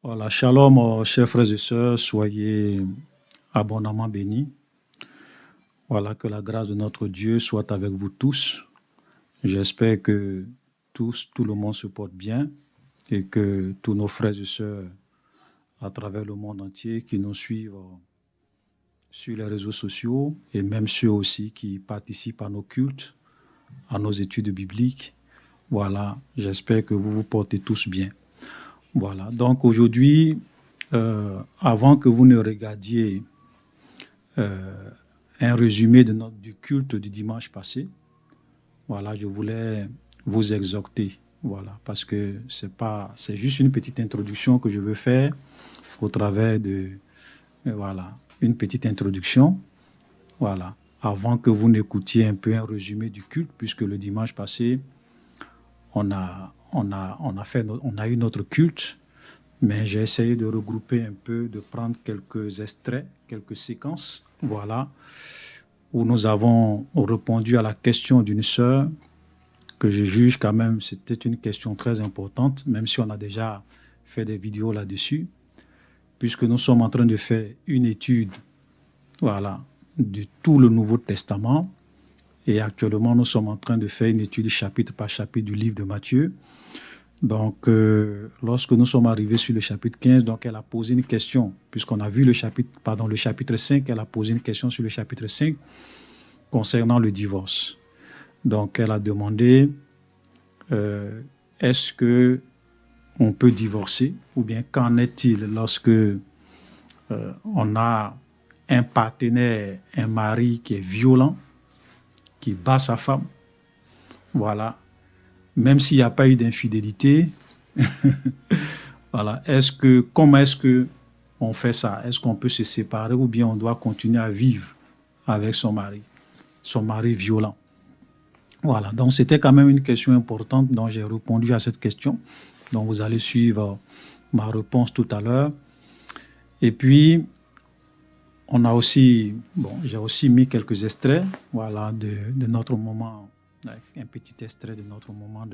Voilà, shalom, chers frères et sœurs, soyez abondamment bénis. Voilà, que la grâce de notre Dieu soit avec vous tous. J'espère que tout le monde se porte bien et que tous nos frères et sœurs à travers le monde entier qui nous suivent sur les réseaux sociaux et même ceux aussi qui participent à nos cultes, à nos études bibliques. Voilà, j'espère que vous vous portez tous bien. Voilà, donc aujourd'hui, avant que vous ne regardiez un résumé du culte du dimanche passé, voilà, je voulais vous exhorter, voilà, parce que c'est juste une petite introduction que je veux faire au travers de, voilà, une petite introduction, voilà, avant que vous n'écoutiez un peu un résumé du culte, puisque le dimanche passé, on a eu notre culte, mais j'ai essayé de regrouper un peu, de prendre quelques extraits, quelques séquences, voilà, où nous avons répondu à la question d'une sœur que je juge quand même, c'était une question très importante, même si on a déjà fait des vidéos là-dessus, puisque nous sommes en train de faire une étude, voilà, de tout le Nouveau Testament. Et actuellement, nous sommes en train de faire une étude chapitre par chapitre du livre de Matthieu. Donc, lorsque nous sommes arrivés sur le chapitre 15, donc elle a posé une question, puisqu'on a vu le chapitre 5, elle a posé une question sur le chapitre 5 concernant le divorce. Donc, elle a demandé, est-ce que on peut divorcer, ou bien qu'en est-il lorsque on a un partenaire, un mari qui est violent, qui bat sa femme, voilà, même s'il n'y a pas eu d'infidélité, voilà, comment est-ce que on fait ça? Est-ce qu'on peut se séparer ou bien on doit continuer à vivre avec son mari violent? Voilà, donc c'était quand même une question importante, donc j'ai répondu à cette question. Donc vous allez suivre ma réponse tout à l'heure. Et puis, j'ai aussi mis quelques extraits, voilà, de notre moment, un petit extrait de notre moment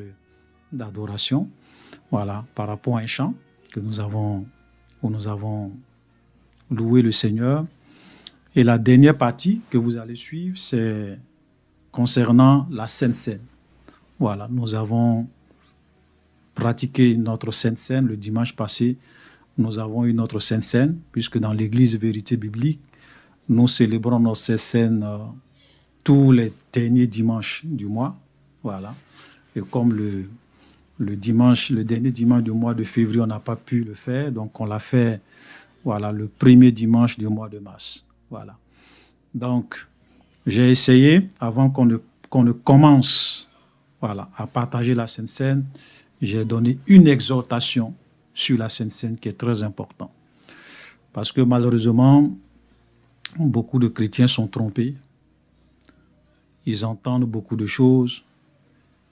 d'adoration, voilà, par rapport à un chant où nous avons loué le Seigneur. Et la dernière partie que vous allez suivre, c'est concernant la Sainte Seine. Voilà, nous avons pratiqué notre Sainte Seine le dimanche passé. Nous avons eu notre Sainte Seine, puisque dans l'Église Vérité Biblique, nous célébrons notre Sainte Seine tous les derniers dimanches du mois. Voilà. Et comme le dernier dimanche du mois de février, on n'a pas pu le faire, donc on l'a fait, voilà, le premier dimanche du mois de mars. Voilà. Donc, j'ai essayé, avant qu'on ne commence, voilà, à partager la Sainte Seine, j'ai donné une exhortation sur la Sainte Seine qui est très importante. Parce que malheureusement, beaucoup de chrétiens sont trompés. Ils entendent beaucoup de choses.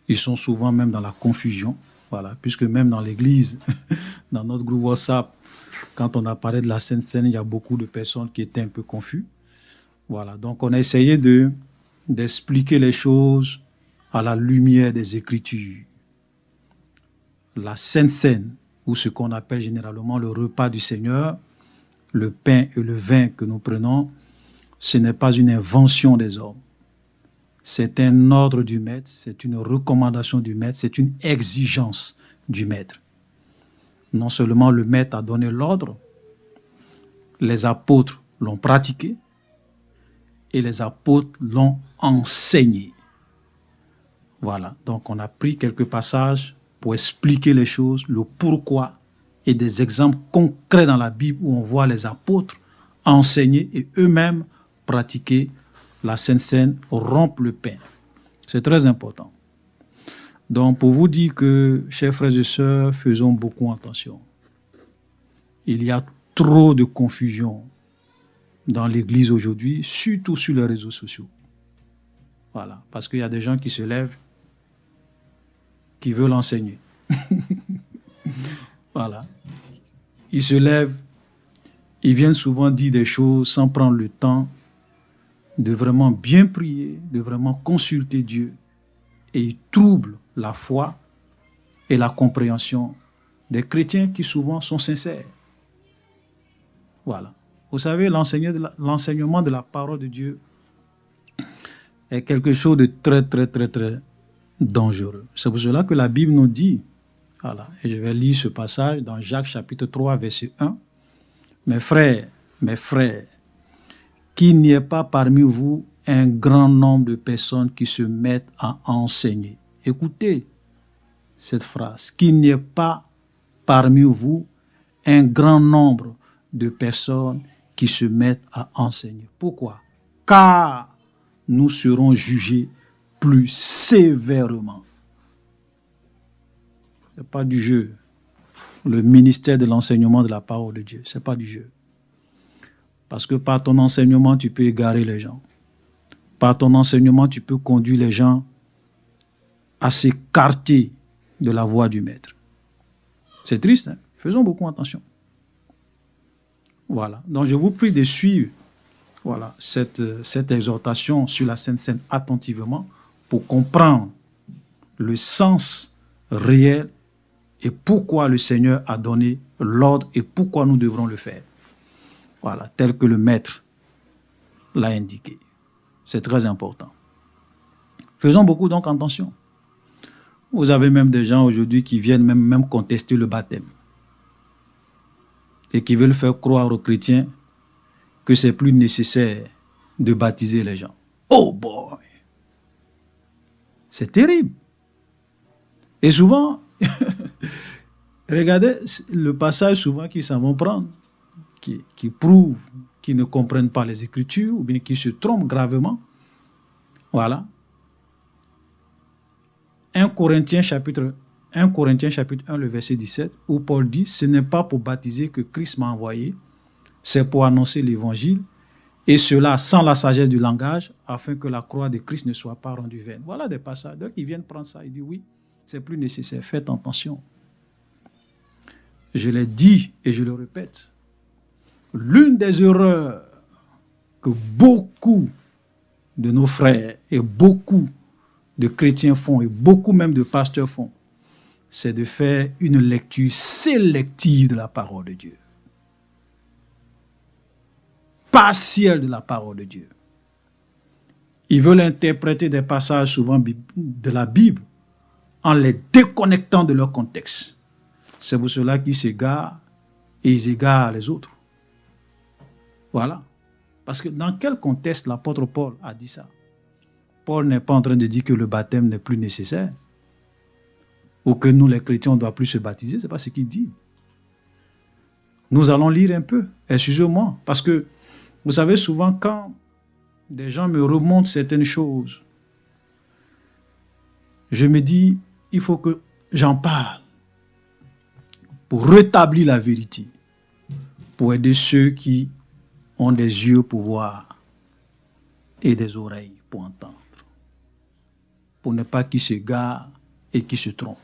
Ils sont souvent même dans la confusion. Voilà, puisque même dans l'église, dans notre groupe WhatsApp, quand on a parlé de la Sainte Seine, il y a beaucoup de personnes qui étaient un peu confuses. Voilà, donc on a essayé d'expliquer les choses à la lumière des Écritures. La Sainte Seine, ou ce qu'on appelle généralement le repas du Seigneur, le pain et le vin que nous prenons, ce n'est pas une invention des hommes. C'est un ordre du maître, c'est une recommandation du maître, c'est une exigence du maître. Non seulement le maître a donné l'ordre, les apôtres l'ont pratiqué et les apôtres l'ont enseigné. Voilà, donc on a pris quelques passages pour expliquer les choses, le pourquoi et des exemples concrets dans la Bible où on voit les apôtres enseigner et eux-mêmes pratiquer la Sainte Seine, rompre le pain. C'est très important. Donc, pour vous dire que, chers frères et sœurs, faisons beaucoup attention. Il y a trop de confusion dans l'Église aujourd'hui, surtout sur les réseaux sociaux. Voilà, parce qu'il y a des gens qui se lèvent, qui veulent enseigner. Voilà. Ils se lèvent, ils viennent souvent dire des choses sans prendre le temps de vraiment bien prier, de vraiment consulter Dieu. Et ils troublent la foi et la compréhension Des chrétiens qui souvent sont sincères. Voilà. Vous savez, l'enseignement de la parole de Dieu est quelque chose de très, très, très, très dangereux. C'est pour cela que la Bible nous dit, voilà, et je vais lire ce passage dans Jacques chapitre 3, verset 1. Mes frères, qu'il n'y ait pas parmi vous un grand nombre de personnes qui se mettent à enseigner. Écoutez cette phrase, qu'il n'y ait pas parmi vous un grand nombre de personnes qui se mettent à enseigner. Pourquoi? Car nous serons jugés plus sévèrement. Ce n'est pas du jeu. Le ministère de l'enseignement de la parole de Dieu, ce n'est pas du jeu. Parce que par ton enseignement, tu peux égarer les gens. Par ton enseignement, tu peux conduire les gens à s'écarter de la voie du maître. C'est triste, hein? Faisons beaucoup attention. Voilà. Donc, je vous prie de suivre cette exhortation sur la Sainte Seine attentivement pour comprendre le sens réel et pourquoi le Seigneur a donné l'ordre et pourquoi nous devrons le faire. Voilà, tel que le maître l'a indiqué. C'est très important. Faisons beaucoup donc attention. Vous avez même des gens aujourd'hui qui viennent même contester le baptême et qui veulent faire croire aux chrétiens que c'est plus nécessaire de baptiser les gens. Oh boy! C'est terrible. Et souvent, regardez le passage souvent qu'ils s'en vont prendre, qui prouve qu'ils ne comprennent pas les Écritures ou bien qu'ils se trompent gravement. Voilà. 1 Corinthiens chapitre 1, le verset 17, où Paul dit « Ce n'est pas pour baptiser que Christ m'a envoyé, c'est pour annoncer l'évangile, et cela sans la sagesse du langage, afin que la croix de Christ ne soit pas rendue vaine. » Voilà des passages. Donc, ils viennent prendre ça, ils disent « Oui, c'est plus nécessaire, faites attention. » Je l'ai dit et je le répète. L'une des erreurs que beaucoup de nos frères et beaucoup de chrétiens font, et beaucoup même de pasteurs font, c'est de faire une lecture sélective de la parole de Dieu. Partielle de la parole de Dieu. Ils veulent interpréter des passages souvent de la Bible en les déconnectant de leur contexte. C'est pour cela qu'ils s'égarent et ils égarent les autres. Voilà. Parce que dans quel contexte l'apôtre Paul a dit ça? Paul n'est pas en train de dire que le baptême n'est plus nécessaire ou que nous, les chrétiens, on ne doit plus se baptiser. Ce n'est pas ce qu'il dit. Nous allons lire un peu. Excusez-moi. Parce que, vous savez, souvent, quand des gens me remontent certaines choses, je me dis, il faut que j'en parle pour rétablir la vérité, pour aider ceux qui ont des yeux pour voir et des oreilles pour entendre, pour ne pas qu'ils s'égarent et qu'ils se trompent.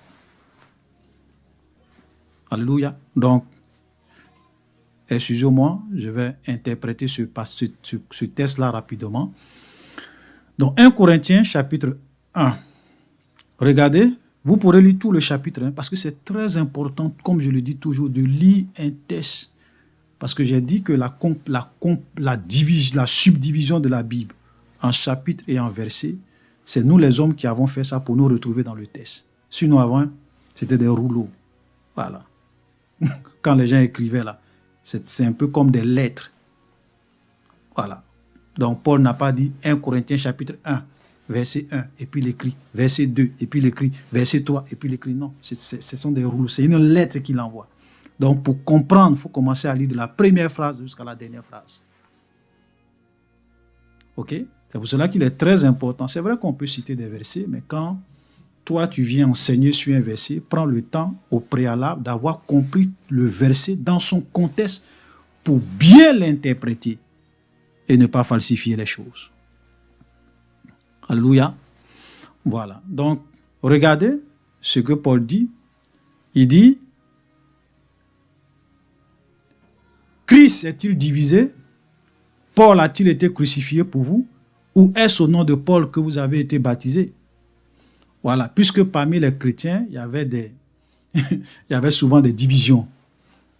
Alléluia. Donc, excusez-moi, je vais interpréter ce texte-là rapidement. Donc, 1 Corinthiens, chapitre 1. Regardez, vous pourrez lire tout le chapitre, parce que c'est très important, comme je le dis toujours, de lire un texte. Parce que j'ai dit que la subdivision de la Bible en chapitres et en versets, c'est nous les hommes qui avons fait ça pour nous retrouver dans le texte. Sinon, avant, c'était des rouleaux. Voilà. Quand les gens écrivaient là, c'est un peu comme des lettres. Voilà. Donc, Paul n'a pas dit 1 Corinthiens chapitre 1, verset 1, et puis il écrit, verset 2, et puis il écrit, verset 3, et puis il écrit. Non, ce sont des rouleaux. C'est une lettre qu'il envoie. Donc, pour comprendre, il faut commencer à lire de la première phrase jusqu'à la dernière phrase. OK? C'est pour cela qu'il est très important. C'est vrai qu'on peut citer des versets, mais quand toi, tu viens enseigner sur un verset, prends le temps au préalable d'avoir compris le verset dans son contexte pour bien l'interpréter et ne pas falsifier les choses. Alléluia. Voilà. Donc, regardez ce que Paul dit. Il dit, Christ est-il divisé? Paul a-t-il été crucifié pour vous? Ou est-ce au nom de Paul que vous avez été baptisés? Voilà, puisque parmi les chrétiens, il y avait il y avait souvent des divisions.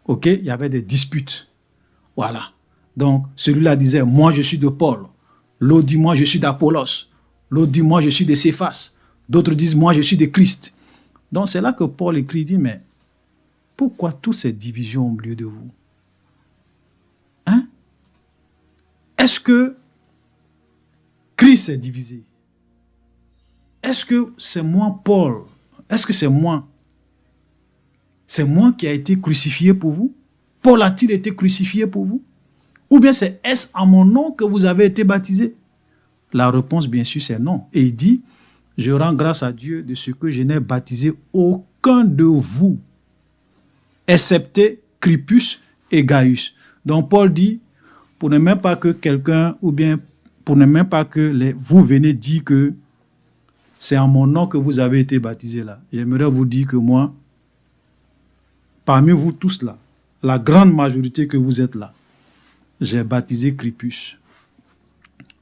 OK? Il y avait des disputes. Voilà. Donc, celui-là disait, moi je suis de Paul. L'autre dit, moi je suis d'Apollos. L'autre dit, moi je suis de Céphas. D'autres disent, moi je suis de Christ. Donc, c'est là que Paul écrit, dit, mais pourquoi toutes ces divisions au milieu de vous? Hein? Est-ce que Christ est divisé? Est-ce que c'est moi, Paul? Est-ce que c'est moi? C'est moi qui a été crucifié pour vous? Paul a-t-il été crucifié pour vous? Ou bien c'est est-ce en mon nom que vous avez été baptisé? La réponse, bien sûr, c'est non. Et il dit, je rends grâce à Dieu de ce que je n'ai baptisé aucun de vous, excepté Crispus et Gaius. Donc Paul dit, pour ne même pas que quelqu'un, ou bien pour ne même pas que vous venez dire que c'est en mon nom que vous avez été baptisé là. J'aimerais vous dire que moi, parmi vous tous là, la grande majorité que vous êtes là, j'ai baptisé Crispus,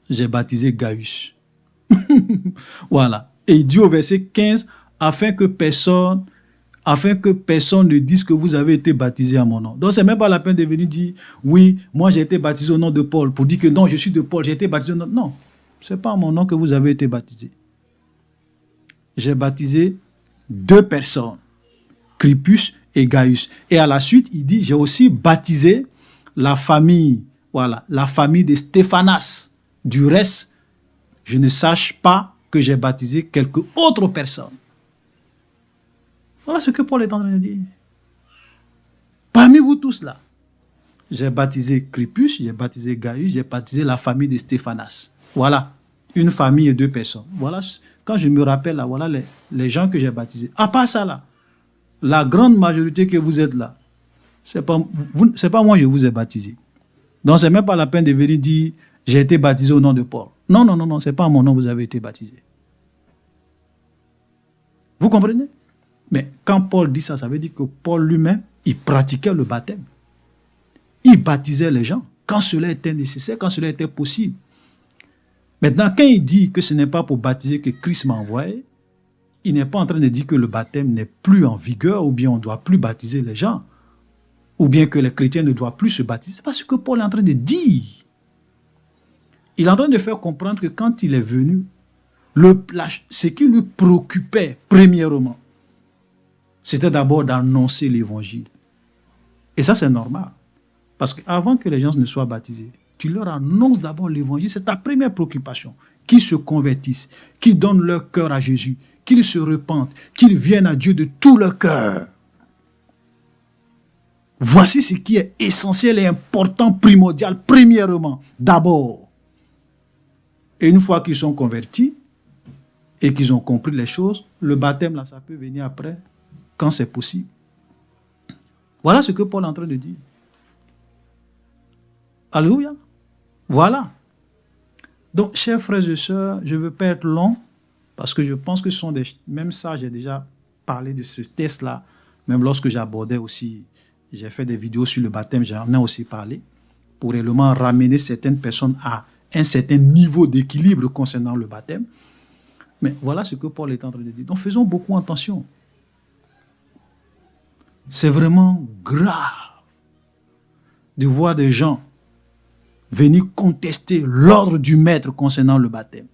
j'ai baptisé Gaius. Voilà. Et il dit au verset 15, afin que personne ne dise que vous avez été baptisé à mon nom. Donc, c'est même pas la peine de venir dire, oui, moi j'ai été baptisé au nom de Paul, pour dire que non, je suis de Paul, j'ai été baptisé au nom. Non, c'est pas à mon nom que vous avez été baptisé. J'ai baptisé 2 personnes, Crispus et Gaius. Et à la suite, il dit, j'ai aussi baptisé la famille, voilà, la famille de Stéphanas. Du reste, je ne sache pas que j'ai baptisé quelques autres personnes. Voilà ce que Paul est en train de dire. Parmi vous tous là, j'ai baptisé Crispus, j'ai baptisé Gaius, j'ai baptisé la famille de Stéphanas. Voilà, une famille et 2 personnes. Voilà, quand je me rappelle là, voilà les gens que j'ai baptisés. À part ça là, la grande majorité que vous êtes là, c'est pas moi je vous ai baptisé. Donc c'est même pas la peine de venir dire j'ai été baptisé au nom de Paul. Non, non, non, non, c'est pas à mon nom que vous avez été baptisé. Vous comprenez? Mais quand Paul dit ça, ça veut dire que Paul lui-même, il pratiquait le baptême. Il baptisait les gens quand cela était nécessaire, quand cela était possible. Maintenant, quand il dit que ce n'est pas pour baptiser que Christ m'a envoyé, il n'est pas en train de dire que le baptême n'est plus en vigueur, ou bien on ne doit plus baptiser les gens, ou bien que les chrétiens ne doivent plus se baptiser. C'est pas ce que Paul est en train de dire. Il est en train de faire comprendre que quand il est venu, ce qui lui préoccupait premièrement, c'était d'abord d'annoncer l'évangile. Et ça, c'est normal. Parce qu'avant que les gens ne soient baptisés, tu leur annonces d'abord l'évangile. C'est ta première préoccupation. Qu'ils se convertissent, qu'ils donnent leur cœur à Jésus, qu'ils se repentent, qu'ils viennent à Dieu de tout leur cœur. Voici ce qui est essentiel et important, primordial, premièrement, d'abord. Et une fois qu'ils sont convertis et qu'ils ont compris les choses, le baptême, là, ça peut venir après, quand c'est possible. Voilà ce que Paul est en train de dire. Alléluia. Voilà. Donc, chers frères et sœurs, je ne veux pas être long, parce que je pense que ce sont même ça, j'ai déjà parlé de ce test-là, même lorsque j'abordais aussi, j'ai fait des vidéos sur le baptême, j'en ai aussi parlé, pour réellement ramener certaines personnes à un certain niveau d'équilibre concernant le baptême. Mais voilà ce que Paul est en train de dire. Donc faisons beaucoup attention. C'est vraiment grave de voir des gens venir contester l'ordre du maître concernant le baptême.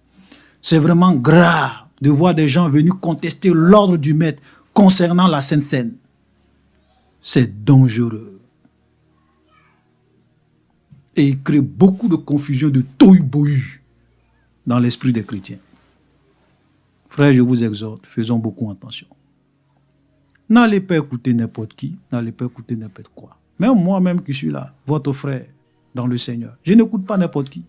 C'est vraiment grave de voir des gens venir contester l'ordre du maître concernant la Sainte Seine. C'est dangereux. Et il crée beaucoup de confusion, de tohu-bohu dans l'esprit des chrétiens. Frères, je vous exhorte, faisons beaucoup attention. N'allez pas écouter n'importe qui, n'allez pas écouter n'importe quoi. Même moi-même qui suis là, votre frère dans le Seigneur, je n'écoute pas n'importe qui.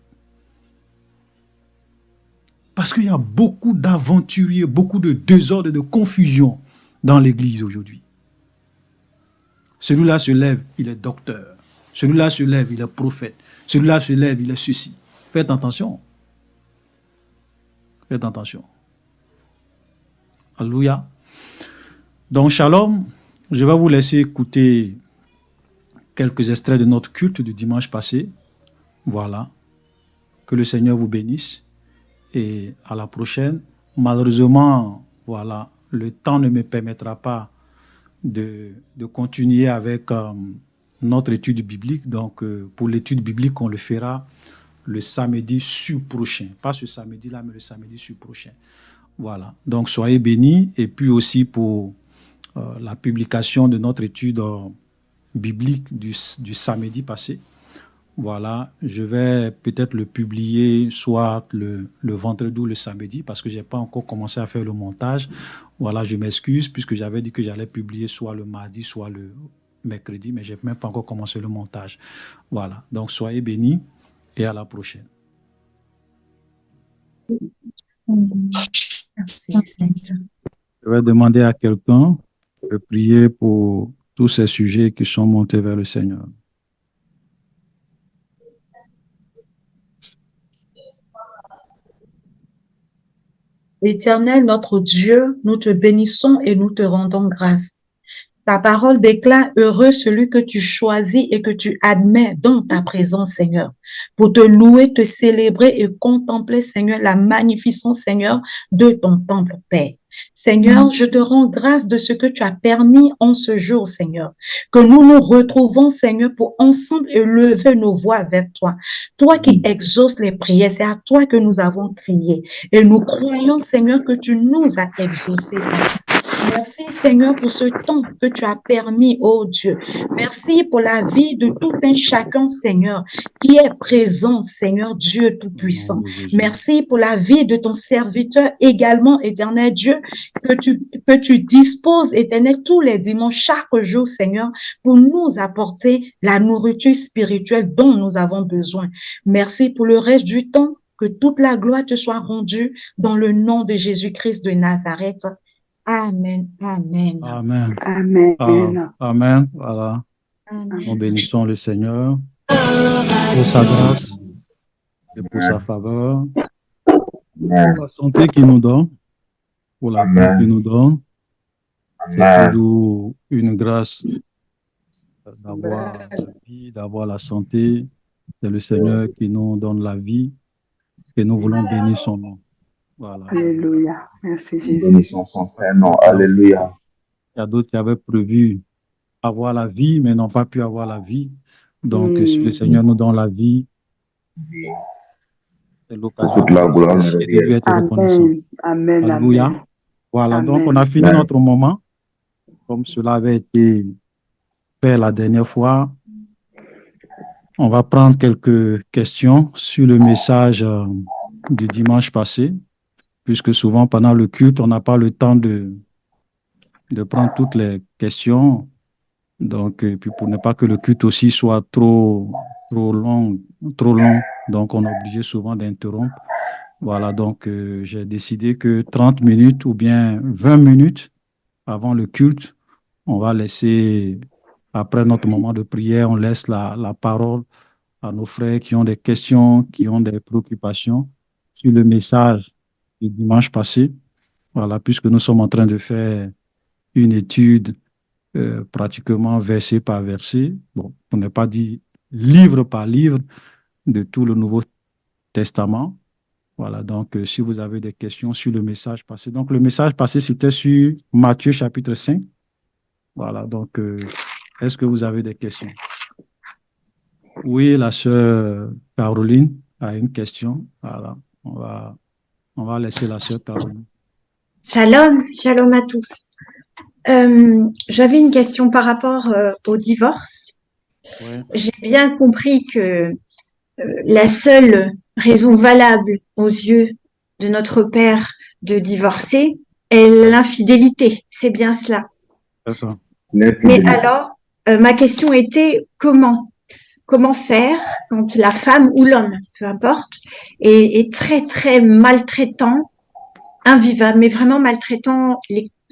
Parce qu'il y a beaucoup d'aventuriers, beaucoup de désordre, de confusion dans l'Église aujourd'hui. Celui-là se lève, il est docteur. Celui-là se lève, il est prophète. Celui-là se lève, il est ceci. Faites attention. Faites attention. Alléluia. Donc, shalom. Je vais vous laisser écouter quelques extraits de notre culte du dimanche passé. Voilà. Que le Seigneur vous bénisse. Et à la prochaine. Malheureusement, voilà, le temps ne me permettra pas de continuer avec notre étude biblique. Donc, pour l'étude biblique, on le fera le samedi sur-prochain. Pas ce samedi-là, mais le samedi sur-prochain. Voilà. Donc, soyez bénis. Et puis aussi pour la publication de notre étude biblique du samedi passé. Voilà, je vais peut-être le publier soit le vendredi ou le samedi parce que je n'ai pas encore commencé à faire le montage. Voilà, je m'excuse puisque j'avais dit que j'allais publier soit le mardi, soit le mercredi, mais je n'ai même pas encore commencé le montage. Voilà, donc soyez bénis et à la prochaine. Merci, Seigneur. Je vais demander à quelqu'un de prier pour tous ces sujets qui sont montés vers le Seigneur. Éternel, notre Dieu, nous te bénissons et nous te rendons grâce. Ta parole déclare heureux celui que tu choisis et que tu admets dans ta présence, Seigneur, pour te louer, te célébrer et contempler, Seigneur, la magnificence, Seigneur, de ton temple, Père. Seigneur, je te rends grâce de ce que tu as permis en ce jour, Seigneur, que nous nous retrouvons, Seigneur, pour ensemble élever nos voix avec toi. Toi qui exauces les prières, c'est à toi que nous avons crié. Et nous croyons, Seigneur, que tu nous as exaucés. Merci Seigneur pour ce temps que tu as permis, oh Dieu. Merci pour la vie de tout un chacun, Seigneur, qui est présent, Seigneur Dieu Tout-Puissant. Merci pour la vie de ton serviteur également, éternel Dieu, que tu disposes, éternel, tous les dimanches, chaque jour, Seigneur, pour nous apporter la nourriture spirituelle dont nous avons besoin. Merci pour le reste du temps. Que toute la gloire te soit rendue dans le nom de Jésus-Christ de Nazareth. Amen, amen. Amen. Amen. Amen. Voilà. Amen. Nous bénissons le Seigneur pour sa grâce et pour sa faveur, pour la santé qu'il nous donne, pour la vie qu'il nous donne. C'est toujours une grâce d'avoir la vie, d'avoir la santé. C'est le Seigneur qui nous donne la vie et nous voulons bénir son nom. Voilà. Alléluia. Merci Jésus. Bénissons son Saint-Nom. Alléluia. Il y a d'autres qui avaient prévu avoir la vie, mais n'ont pas pu avoir la vie. Donc, si le Seigneur nous donne la vie, c'est l'occasion Toute la gloire nous de lui revient. être reconnaissant. Amen. Alléluia. Amen. Voilà, Amen. donc on a fini notre moment, comme cela avait été fait la dernière fois. On va prendre quelques questions sur le message du dimanche passé, puisque souvent pendant le culte, on n'a pas le temps de prendre toutes les questions. Donc, puis pour ne pas que le culte aussi soit trop long, donc on est obligé souvent d'interrompre. Voilà, donc j'ai décidé que 30 minutes ou bien 20 minutes avant le culte, on va laisser, après notre moment de prière, on laisse la parole à nos frères qui ont des questions, qui ont des préoccupations sur le message du dimanche passé. Voilà, puisque nous sommes en train de faire une étude pratiquement verset par verset, bon, pour ne pas dire livre par livre de tout le Nouveau Testament. Voilà, donc si vous avez des questions sur le message passé. Donc le message passé, c'était sur Matthieu chapitre 5. Voilà, donc est-ce que vous avez des questions? Oui, la sœur Caroline a une question. Voilà, on va laisser la sœur Caroline. Shalom, shalom à tous. J'avais une question par rapport au divorce. Ouais. J'ai bien compris que la seule raison valable aux yeux de notre Père de divorcer est l'infidélité. C'est bien cela. C'est ça. Mais alors, ma question était comment faire quand la femme ou l'homme, peu importe, est très, très maltraitant, invivable, mais vraiment maltraitant,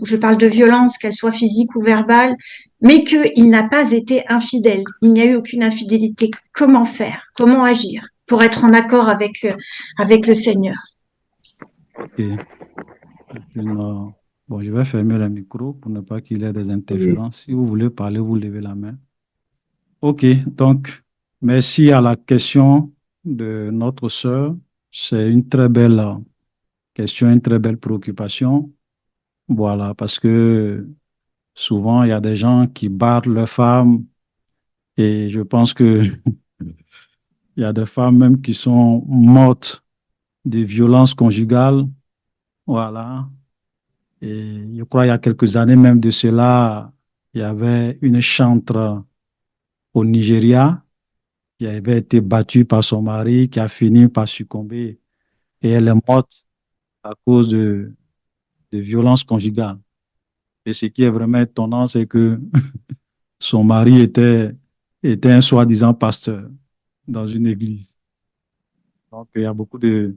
je parle de violence, qu'elle soit physique ou verbale, mais qu'il n'a pas été infidèle. Il n'y a eu aucune infidélité. Comment faire? Comment agir pour être en accord avec le Seigneur? Ok. Bon, je vais fermer le micro pour ne pas qu'il y ait des interférences. Si vous voulez parler, vous levez la main. Ok, donc, merci à la question de notre sœur. C'est une très belle question, une très belle préoccupation. Voilà, parce que Souvent, il y a des gens qui battent leurs femmes et je pense que il y a des femmes même qui sont mortes de violences conjugales. Voilà. Et je crois il y a quelques années même de cela, il y avait une chantre au Nigeria qui avait été battue par son mari, qui a fini par succomber et elle est morte à cause de violences conjugales. Et ce qui est vraiment étonnant, c'est que son mari était un soi-disant pasteur dans une église. Donc, il y a beaucoup de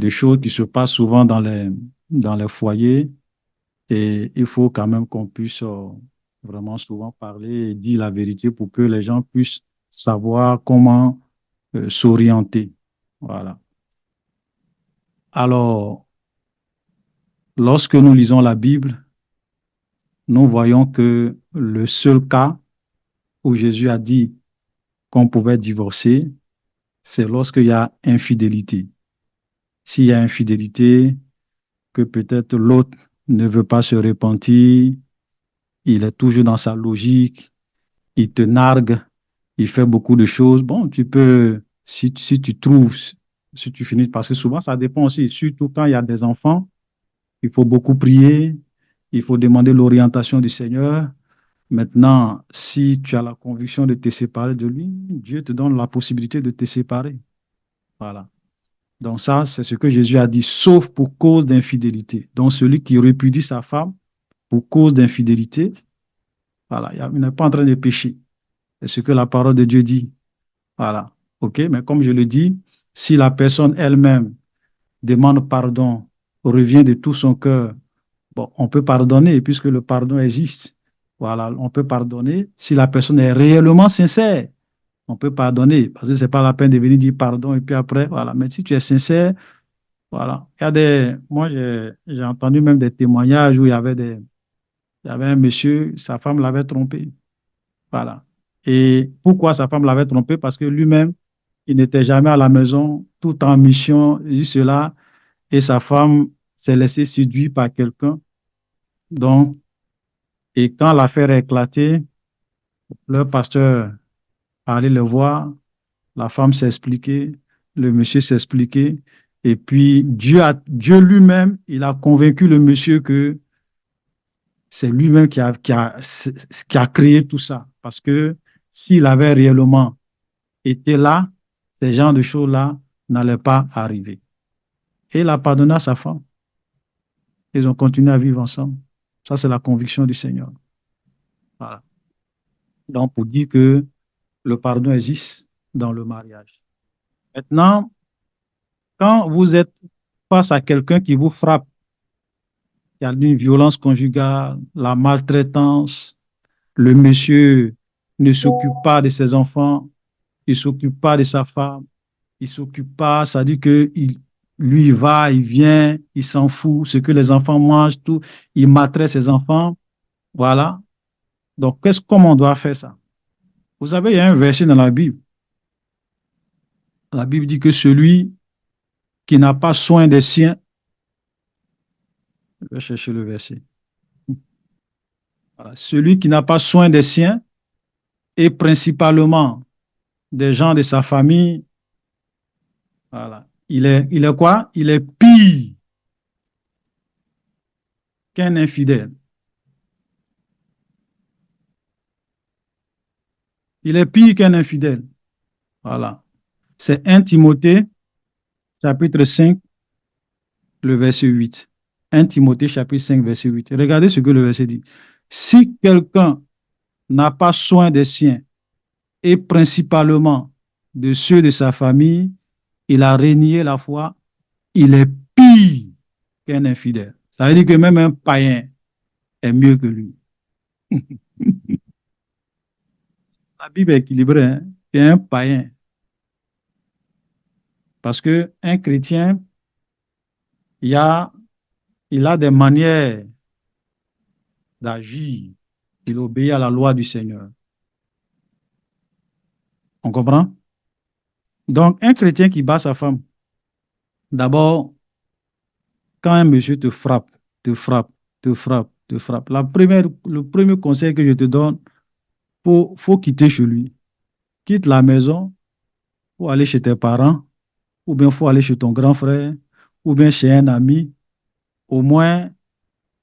choses qui se passent souvent dans les foyers et il faut quand même qu'on puisse vraiment souvent parler et dire la vérité pour que les gens puissent savoir comment s'orienter. Voilà. Alors, lorsque nous lisons la Bible, nous voyons que le seul cas où Jésus a dit qu'on pouvait divorcer, c'est lorsqu'il y a infidélité. S'il y a infidélité, que peut-être l'autre ne veut pas se repentir, il est toujours dans sa logique, il te nargue, il fait beaucoup de choses. Bon, tu peux, si tu trouves, si tu finis, parce que souvent ça dépend aussi, surtout quand il y a des enfants, il faut beaucoup prier, il faut demander l'orientation du Seigneur. Maintenant, si tu as la conviction de te séparer de lui, Dieu te donne la possibilité de te séparer. Voilà. Donc ça, c'est ce que Jésus a dit, sauf pour cause d'infidélité. Donc celui qui répudie sa femme pour cause d'infidélité, voilà, il n'est pas en train de pécher. C'est ce que la parole de Dieu dit. Voilà. OK? Mais comme je le dis, si la personne elle-même demande pardon, revient de tout son cœur, bon, on peut pardonner puisque le pardon existe. Voilà, on peut pardonner si la personne est réellement sincère. On peut pardonner parce que c'est pas la peine de venir dire pardon et puis après, voilà. Mais si tu es sincère, voilà. Moi, j'ai entendu même des témoignages où il y avait un monsieur, sa femme l'avait trompé. Voilà. Et pourquoi sa femme l'avait trompé? Parce que lui-même, il n'était jamais à la maison, tout en mission, et cela, et sa femme s'est laissée séduire par quelqu'un. Donc, et quand l'affaire a éclaté, leur pasteur est allé le voir, la femme s'est expliquée, le monsieur s'est expliqué, et puis Dieu lui-même, il a convaincu le monsieur que c'est lui-même qui a créé tout ça. Parce que s'il avait réellement été là, ces genres de choses-là n'allaient pas arriver. Et il a pardonné à sa femme. Ils ont continué à vivre ensemble. Ça, c'est la conviction du Seigneur. Voilà. Donc, pour dire que le pardon existe dans le mariage. Maintenant, quand vous êtes face à quelqu'un qui vous frappe, il y a une violence conjugale, la maltraitance, le monsieur ne s'occupe pas de ses enfants, il ne s'occupe pas de sa femme, il ne s'occupe pas, ça dit que lui, il va, il vient, il s'en fout, ce que les enfants mangent, tout, il maltraite ses enfants, voilà. Donc, comment on doit faire ça? Vous savez, il y a un verset dans la Bible. La Bible dit que celui qui n'a pas soin des siens, je vais chercher le verset. Voilà. Celui qui n'a pas soin des siens, et principalement des gens de sa famille, voilà. Il est quoi? Il est pire qu'un infidèle. Il est pire qu'un infidèle. Voilà. C'est 1 Timothée, chapitre 5, le verset 8. 1 Timothée, chapitre 5, verset 8. Regardez ce que le verset dit. Si quelqu'un n'a pas soin des siens, et principalement de ceux de sa famille, il a renié la foi, il est pire qu'un infidèle. Ça veut dire que même un païen est mieux que lui. La Bible est équilibrée, hein? C'est un païen. Parce qu'un chrétien, il a des manières d'agir. Il obéit à la loi du Seigneur. On comprend? Donc, un chrétien qui bat sa femme, d'abord, quand un monsieur te frappe, te frappe, te frappe, te frappe, le premier conseil que je te donne, faut quitter chez lui. Quitte la maison, faut aller chez tes parents, ou bien faut aller chez ton grand frère, ou bien chez un ami, au moins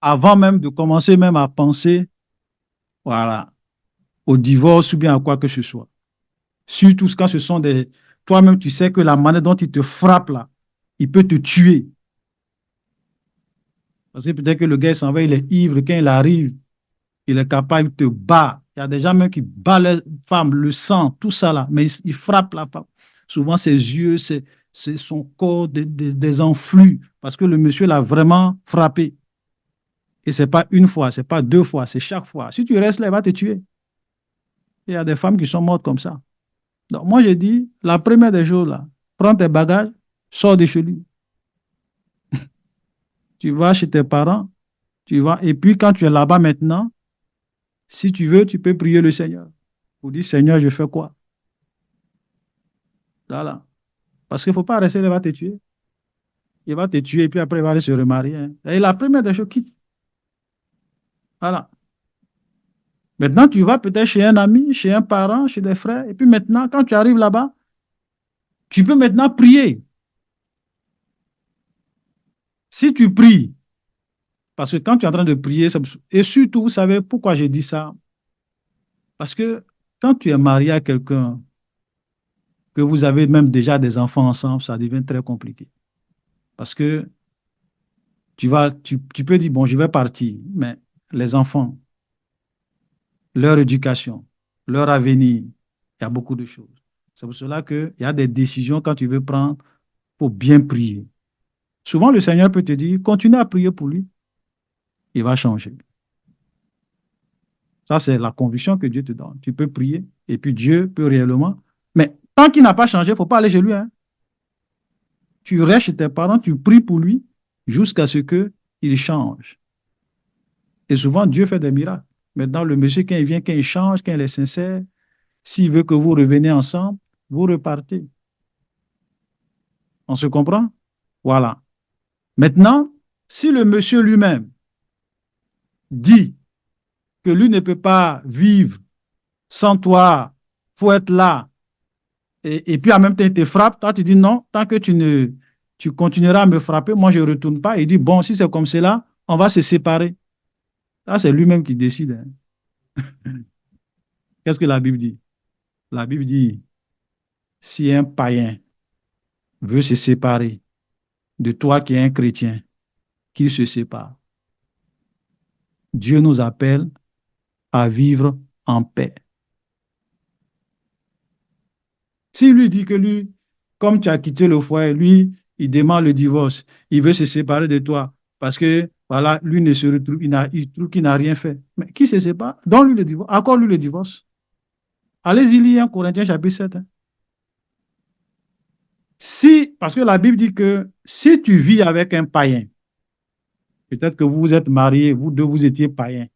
avant même de commencer même à penser, voilà, au divorce ou bien à quoi que ce soit. Surtout quand ce sont des... Toi-même, tu sais que la manière dont il te frappe là, il peut te tuer. Parce que peut-être que le gars s'en va, il est ivre, quand il arrive, il est capable de te battre. Il y a des gens même qui battent les femmes, le sang, tout ça là, mais il frappe la femme. Souvent, ses yeux, c'est son corps, des enflux, parce que le monsieur l'a vraiment frappé. Et ce n'est pas une fois, ce n'est pas deux fois, c'est chaque fois. Si tu restes là, il va te tuer. Il y a des femmes qui sont mortes comme ça. Donc, moi, j'ai dit, la première des choses là, prends tes bagages, sors de chez lui. Tu vas chez tes parents, tu vas, et puis quand tu es là-bas maintenant, si tu veux, tu peux prier le Seigneur. Pour dire, Seigneur, je fais quoi? Voilà. Parce qu'il ne faut pas rester là, il va te tuer. Il va te tuer, et puis après, il va aller se remarier. Hein. Et la première des choses, quitte. Voilà. Maintenant, tu vas peut-être chez un ami, chez un parent, chez des frères, et puis maintenant, quand tu arrives là-bas, tu peux maintenant prier. Si tu pries, parce que quand tu es en train de prier, et surtout, vous savez pourquoi j'ai dit ça? Parce que quand tu es marié à quelqu'un, que vous avez même déjà des enfants ensemble, ça devient très compliqué. Parce que tu peux dire, bon, je vais partir, mais les enfants, leur éducation, leur avenir, il y a beaucoup de choses. C'est pour cela qu'il y a des décisions quand tu veux prendre pour bien prier. Souvent, le Seigneur peut te dire, continue à prier pour lui, il va changer. Ça, c'est la conviction que Dieu te donne. Tu peux prier et puis Dieu peut réellement. Mais tant qu'il n'a pas changé, il ne faut pas aller chez lui. Hein. Tu restes chez tes parents, tu pries pour lui jusqu'à ce qu'il change. Et souvent, Dieu fait des miracles. Maintenant, le monsieur, quand il vient, quand il change, quand il est sincère, s'il veut que vous reveniez ensemble, vous repartez. On se comprend? Voilà. Maintenant, si le monsieur lui-même dit que lui ne peut pas vivre sans toi, il faut être là, et puis en même temps, il te frappe, toi, tu dis non, tant que tu continueras à me frapper, moi, je ne retourne pas. Il dit, bon, si c'est comme cela, on va se séparer. Ça, c'est lui-même qui décide. Hein. Qu'est-ce que la Bible dit? La Bible dit, si un païen veut se séparer de toi qui es un chrétien, qu'il se sépare. Dieu nous appelle à vivre en paix. S'il lui dit que lui, comme tu as quitté le foyer, lui, il demande le divorce, il veut se séparer de toi parce que, voilà, lui ne se retrouve, il trouve qu'il n'a rien fait. Mais qui se sépare? Donne-lui le divorce, accorde-lui le divorce. Allez-y, lire 1 Corinthiens chapitre 7. Hein. Parce que la Bible dit que si tu vis avec un païen, peut-être que vous vous êtes mariés, vous deux, vous étiez païens,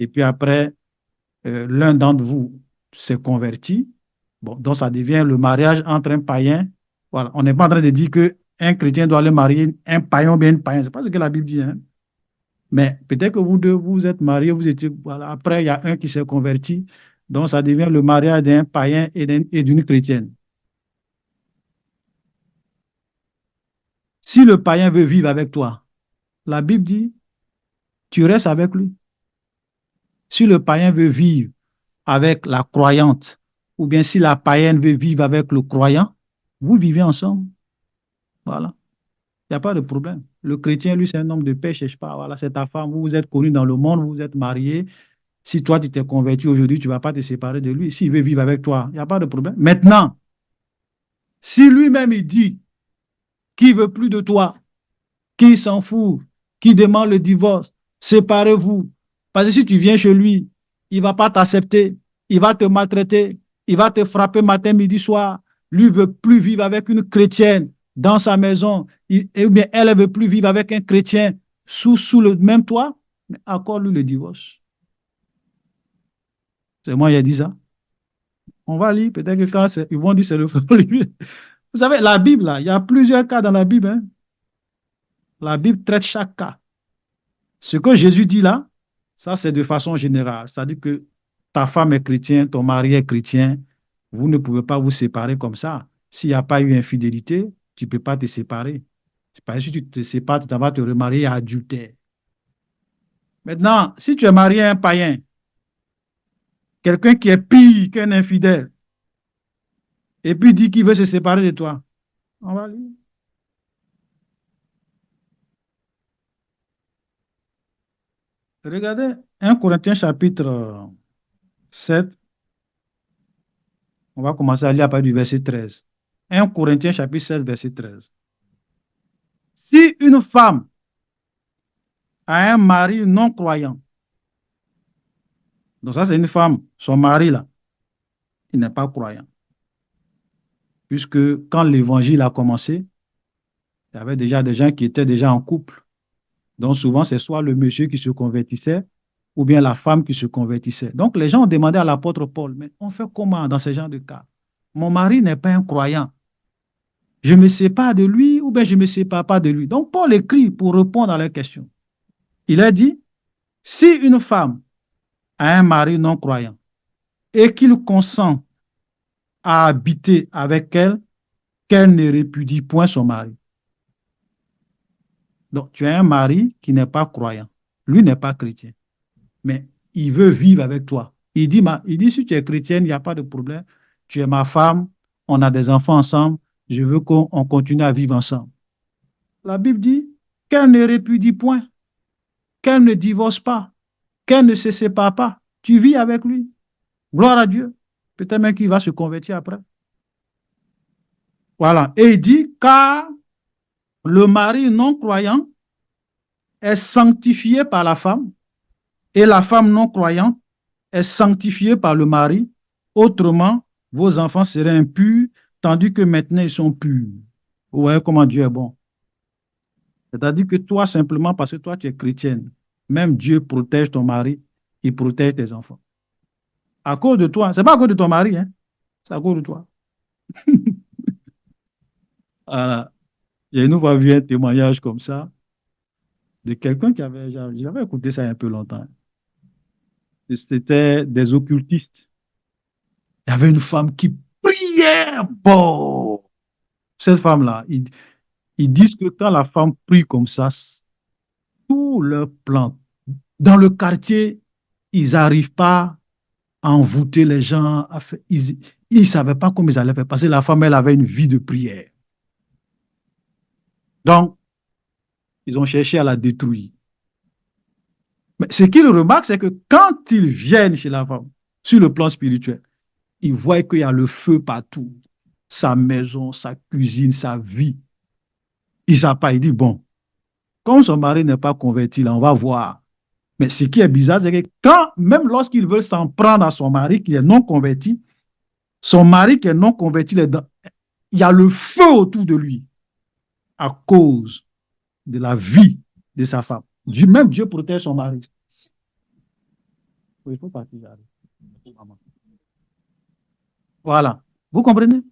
et puis après, l'un d'entre vous s'est converti, bon, donc ça devient le mariage entre un païen. Voilà, on n'est pas en train de dire qu'un chrétien doit aller marier un païen ou bien une païenne, c'est pas ce que la Bible dit. Hein. Mais peut-être que vous deux, vous êtes mariés, vous étiez, voilà, après il y a un qui s'est converti, donc ça devient le mariage d'un païen et d'une chrétienne. Si le païen veut vivre avec toi, la Bible dit, tu restes avec lui. Si le païen veut vivre avec la croyante, ou bien si la païenne veut vivre avec le croyant, vous vivez ensemble. Voilà. Il n'y a pas de problème. Le chrétien, lui, c'est un homme de paix, je ne sais pas. Voilà, c'est ta femme, vous vous êtes connus dans le monde, vous vous êtes mariés. Si toi, tu t'es converti aujourd'hui, tu ne vas pas te séparer de lui. S'il veut vivre avec toi, il n'y a pas de problème. Maintenant, si lui-même, il dit qu'il ne veut plus de toi, qu'il s'en fout, qu'il demande le divorce, séparez-vous. Parce que si tu viens chez lui, il ne va pas t'accepter, il va te maltraiter, il va te frapper matin, midi, soir. Lui ne veut plus vivre avec une chrétienne dans sa maison, ou bien elle ne veut plus vivre avec un chrétien sous le même toit, mais accorde-lui le divorce. C'est moi qui ai dit ça. On va lire, peut-être que quand ils vont dire c'est le frère Olivier. Vous savez, la Bible, là, il y a plusieurs cas dans la Bible. Hein. La Bible traite chaque cas. Ce que Jésus dit là, Ça, c'est de façon générale. C'est-à-dire que ta femme est chrétienne, ton mari est chrétien, vous ne pouvez pas vous séparer comme ça. S'il n'y a pas eu infidélité, tu ne peux pas te séparer. C'est pas si tu te sépares, tu vas te remarier à adultère. Maintenant, si tu es marié à un païen, quelqu'un qui est pire qu'un infidèle, et puis dit qu'il veut se séparer de toi, on va lire. Regardez 1 Corinthiens chapitre 7. On va commencer à lire à partir du verset 13. 1 Corinthiens chapitre 7, verset 13. Si une femme a un mari non croyant, donc ça c'est une femme, son mari là, il n'est pas croyant. Puisque quand l'évangile a commencé, il y avait déjà des gens qui étaient déjà en couple. Donc souvent c'est soit le monsieur qui se convertissait ou bien la femme qui se convertissait. Donc les gens ont demandé à l'apôtre Paul, mais on fait comment dans ce genre de cas? Mon mari n'est pas un croyant. Je me sépare de lui ou bien je ne me sépare pas de lui. Donc Paul écrit pour répondre à leurs questions. Il a dit, si une femme a un mari non croyant et qu'il consent à habiter avec elle, qu'elle ne répudie point son mari. Donc tu as un mari qui n'est pas croyant. Lui n'est pas chrétien. Mais il veut vivre avec toi. Il dit si tu es chrétienne, il n'y a pas de problème. Tu es ma femme, on a des enfants ensemble, je veux qu'on continue à vivre ensemble. La Bible dit qu'elle ne répudie point, qu'elle ne divorce pas, qu'elle ne se sépare pas. Tu vis avec lui. Gloire à Dieu. Peut-être même qu'il va se convertir après. Voilà. Et il dit, car le mari non croyant est sanctifié par la femme et la femme non croyante est sanctifiée par le mari. Autrement, vos enfants seraient impurs, tandis que maintenant ils sont purs. Vous voyez comment Dieu est bon. C'est-à-dire que toi, simplement parce que toi, tu es chrétienne, même Dieu protège ton mari, il protège tes enfants. À cause de toi, ce n'est pas à cause de ton mari, hein, c'est à cause de toi. Voilà. J'ai une fois vu un témoignage comme ça de quelqu'un qui avait, j'avais écouté ça il y a un peu longtemps. C'était des occultistes. Il y avait une femme qui priait. Bon, cette femme-là, ils disent que quand la femme prie comme ça, tous leurs plans dans le quartier, ils n'arrivent pas à envoûter les gens. Ils ne savaient pas comment ils allaient faire parce que la femme, elle avait une vie de prière. Donc, ils ont cherché à la détruire. Mais ce qu'ils remarquent, c'est que quand ils viennent chez la femme, sur le plan spirituel, ils voient qu'il y a le feu partout. Sa maison, sa cuisine, sa vie. Ils ne savent pas. Ils disent, bon, comme son mari n'est pas converti, là, on va voir. Mais ce qui est bizarre, c'est que même lorsqu'ils veulent s'en prendre à son mari qui est non converti, son mari qui est non converti, il y a le feu autour de lui à cause de la vie de sa femme. Même Dieu protège son mari. Il faut partir. Voilà. Vous comprenez?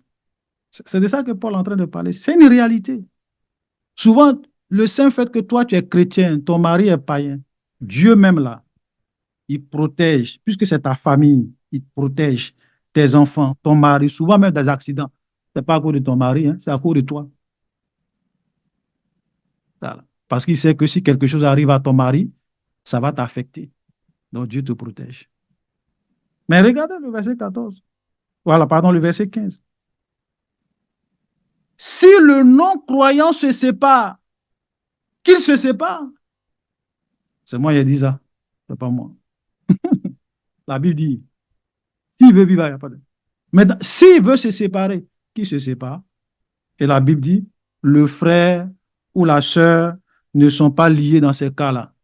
C'est de ça que Paul est en train de parler. C'est une réalité. Souvent, le simple fait que toi, tu es chrétien, ton mari est païen, Dieu même là, il protège, puisque c'est ta famille, il protège tes enfants, ton mari, souvent même des accidents. Ce n'est pas à cause de ton mari, hein, c'est à cause de toi. Voilà. Parce qu'il sait que si quelque chose arrive à ton mari, ça va t'affecter. Donc Dieu te protège. Mais regardez le verset 14. Voilà, pardon, le verset 15. Si le non-croyant se sépare, qu'il se sépare. C'est moi qui ai dit ça. C'est pas moi. La Bible dit, s'il veut vivre, il n'y a pas de... Mais s'il veut se séparer, qu'il se sépare. Et la Bible dit, le frère ou la sœur ne sont pas liés dans ces cas-là.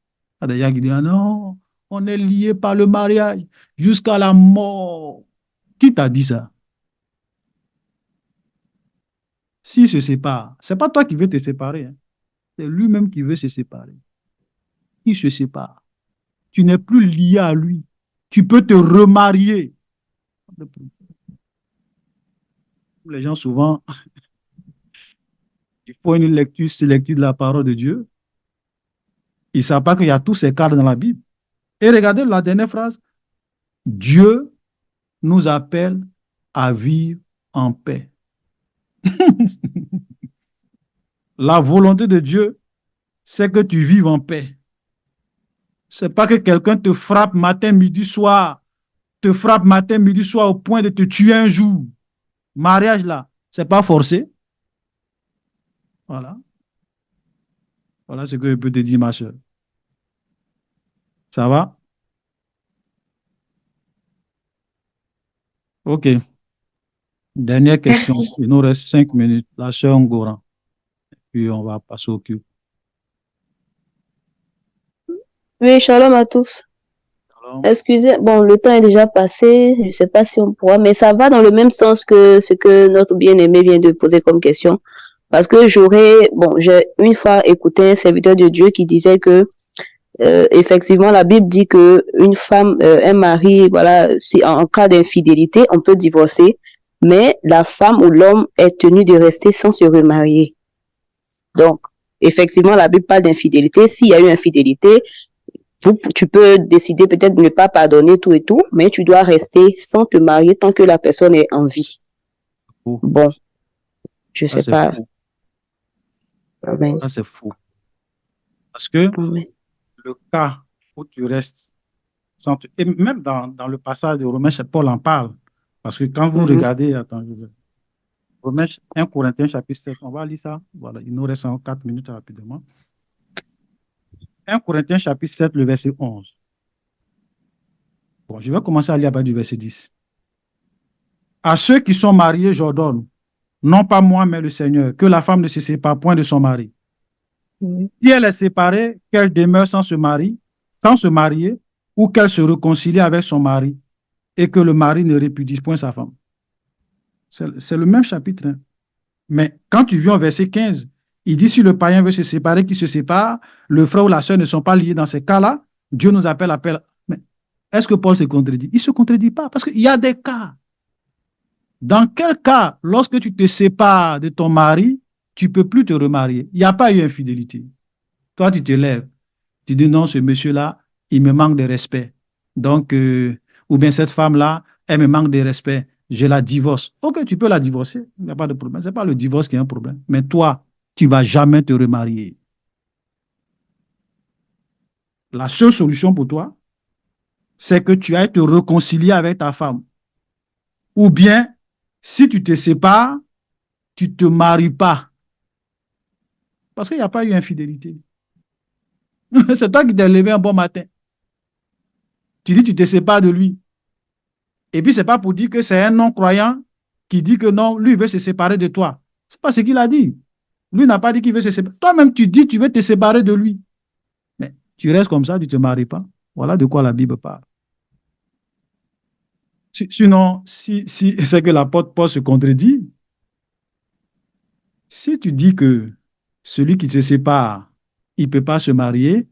Il y a des gens qui disent, ah non, on est liés par le mariage jusqu'à la mort. Qui t'a dit ça? S'il se sépare, ce n'est pas toi qui veux te séparer, hein. C'est lui-même qui veut se séparer. Il se sépare. Tu n'es plus lié à lui. Tu peux te remarier. Les gens, souvent, il faut une lecture sélective de la parole de Dieu. Ils ne savent pas qu'il y a tous ces cadres dans la Bible. Et regardez la dernière phrase. Dieu nous appelle à vivre en paix. La volonté de Dieu, c'est que tu vives en paix. C'est pas que quelqu'un te frappe matin, midi, soir, te frappe matin, midi, soir au point de te tuer un jour. Mariage là, c'est pas forcé. Voilà. Voilà ce que je peux te dire, ma soeur. Ça va? Ok. Dernière question. Merci. Il nous reste 5 minutes. La soeur Ngoran. Puis on va passer au cul. Oui, shalom à tous. Excusez, bon, le temps est déjà passé, je ne sais pas si on pourra, mais ça va dans le même sens que ce que notre bien-aimé vient de poser comme question. Parce que j'ai une fois écouté un serviteur de Dieu qui disait que, effectivement, la Bible dit que une femme, un mari, voilà, si en cas d'infidélité, on peut divorcer, mais la femme ou l'homme est tenu de rester sans se remarier. Donc, effectivement, la Bible parle d'infidélité. S'il y a eu infidélité, tu peux décider peut-être de ne pas pardonner tout et tout, mais tu dois rester sans te marier tant que la personne est en vie. Faux. Bon, je Ça, sais pas. faux. Amen. Ça, c'est faux. Parce que Amen. le cas où tu restes sans te... Et même dans le passage de Romains, Paul en parle. Parce que quand vous regardez, attendez, Romains 1 Corinthiens chapitre 7, on va lire ça. Voilà, il nous reste 4 minutes rapidement. 1 Corinthiens chapitre 7, le verset 11. Bon, je vais commencer à lire à partir du verset 10. À ceux qui sont mariés, j'ordonne, non pas moi, mais le Seigneur, que la femme ne se sépare point de son mari. Si elle est séparée, qu'elle demeure sans se marier, ou qu'elle se réconcilie avec son mari, et que le mari ne répudie point sa femme. C'est le même chapitre. Hein. Mais quand tu viens au verset 15, il dit si le païen veut se séparer, qu'il se sépare, le frère ou la sœur ne sont pas liés dans ces cas-là, Dieu nous appelle. Mais est-ce que Paul se contredit? Il ne se contredit pas, parce qu'il y a des cas. Dans quel cas, lorsque tu te sépares de ton mari, tu ne peux plus te remarier? Il n'y a pas eu infidélité. Toi, tu te lèves, tu dis non, ce monsieur-là, il me manque de respect. Donc, ou bien cette femme-là, elle me manque de respect. Je la divorce. Ok, tu peux la divorcer, il n'y a pas de problème. Ce n'est pas le divorce qui est un problème. Mais toi, tu ne vas jamais te remarier. La seule solution pour toi, c'est que tu ailles te réconcilier avec ta femme. Ou bien, si tu te sépares, tu ne te maries pas. Parce qu'il n'y a pas eu infidélité. C'est toi qui t'es levé un bon matin. Tu dis tu te sépares de lui. Et puis, ce n'est pas pour dire que c'est un non-croyant qui dit que non, lui, il veut se séparer de toi. Ce n'est pas ce qu'il a dit. Lui n'a pas dit qu'il veut se séparer. Toi-même, tu dis que tu veux te séparer de lui. Mais tu restes comme ça, tu ne te maries pas. Voilà de quoi la Bible parle. Sinon, si c'est que l'apôtre Paul se contredit, si tu dis que celui qui se sépare, il ne peut pas se marier,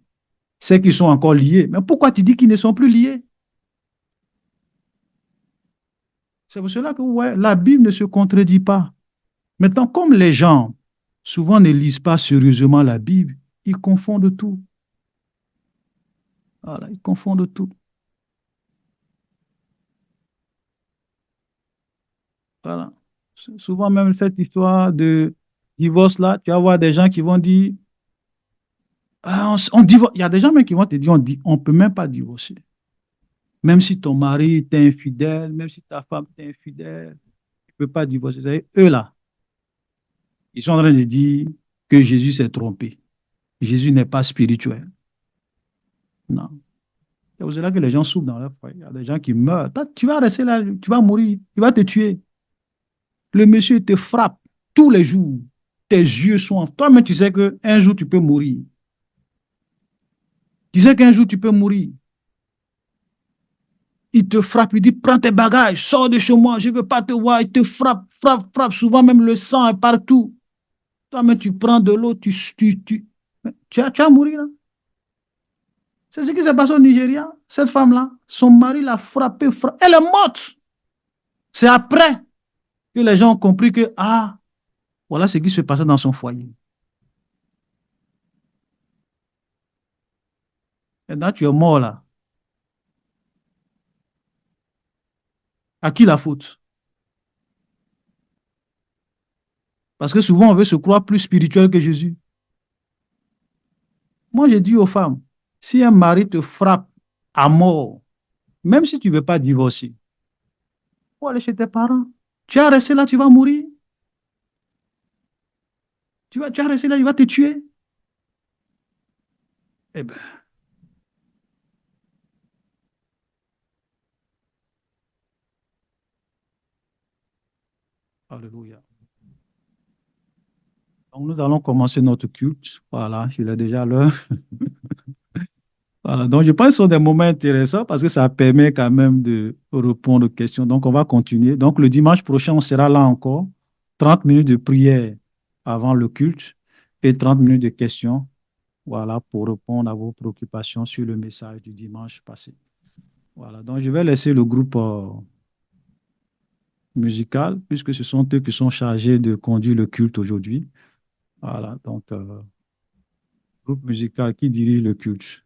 c'est qu'ils sont encore liés. Mais pourquoi tu dis qu'ils ne sont plus liés? C'est pour cela que ouais, la Bible ne se contredit pas. Maintenant, comme les gens souvent ne lisent pas sérieusement la Bible, ils confondent tout. Voilà, ils confondent tout. Voilà. Souvent même cette histoire de divorce-là, tu vas voir des gens qui vont dire, ah, on divorce. Il y a des gens même qui vont te dire, on ne peut même pas divorcer. Même si ton mari t'est infidèle, même si ta femme t'est infidèle, tu ne peux pas divorcer. Vous savez, eux là, ils sont en train de dire que Jésus s'est trompé. Jésus n'est pas spirituel. Non. C'est pour cela que les gens souffrent dans leur foyer. Il y a des gens qui meurent. Toi, tu vas rester là, tu vas mourir, il va te tuer. Le monsieur te frappe tous les jours. Tes yeux sont... Toi-même, tu sais qu'un jour, tu peux mourir. Tu sais qu'un jour, tu peux mourir. Il te frappe, il dit, prends tes bagages, sors de chez moi, je ne veux pas te voir. Il te frappe, frappe, frappe. Souvent, même le sang est partout. Toi-même, tu prends de l'eau, tu vas mourir là. C'est ce qui s'est passé au Nigeria. Cette femme-là, son mari l'a frappée, elle est morte. C'est après que les gens ont compris que, ah, voilà ce qui se passait dans son foyer. Maintenant, tu es mort là. À qui la faute? Parce que souvent, on veut se croire plus spirituel que Jésus. Moi, j'ai dit aux femmes, si un mari te frappe à mort, même si tu ne veux pas divorcer, faut aller chez tes parents. Tu vas rester là, tu vas mourir. Tu vas rester là, il va te tuer. Eh bien, alléluia. Donc, nous allons commencer notre culte. Voilà, il est déjà l'heure. Voilà, donc je pense que ce sont des moments intéressants parce que ça permet quand même de répondre aux questions. Donc, on va continuer. Donc, le dimanche prochain, on sera là encore. 30 minutes de prière avant le culte et 30 minutes de questions. Voilà, pour répondre à vos préoccupations sur le message du dimanche passé. Voilà, donc je vais laisser le groupe musical, puisque ce sont eux qui sont chargés de conduire le culte aujourd'hui. Voilà, donc, groupe musical qui dirige le culte.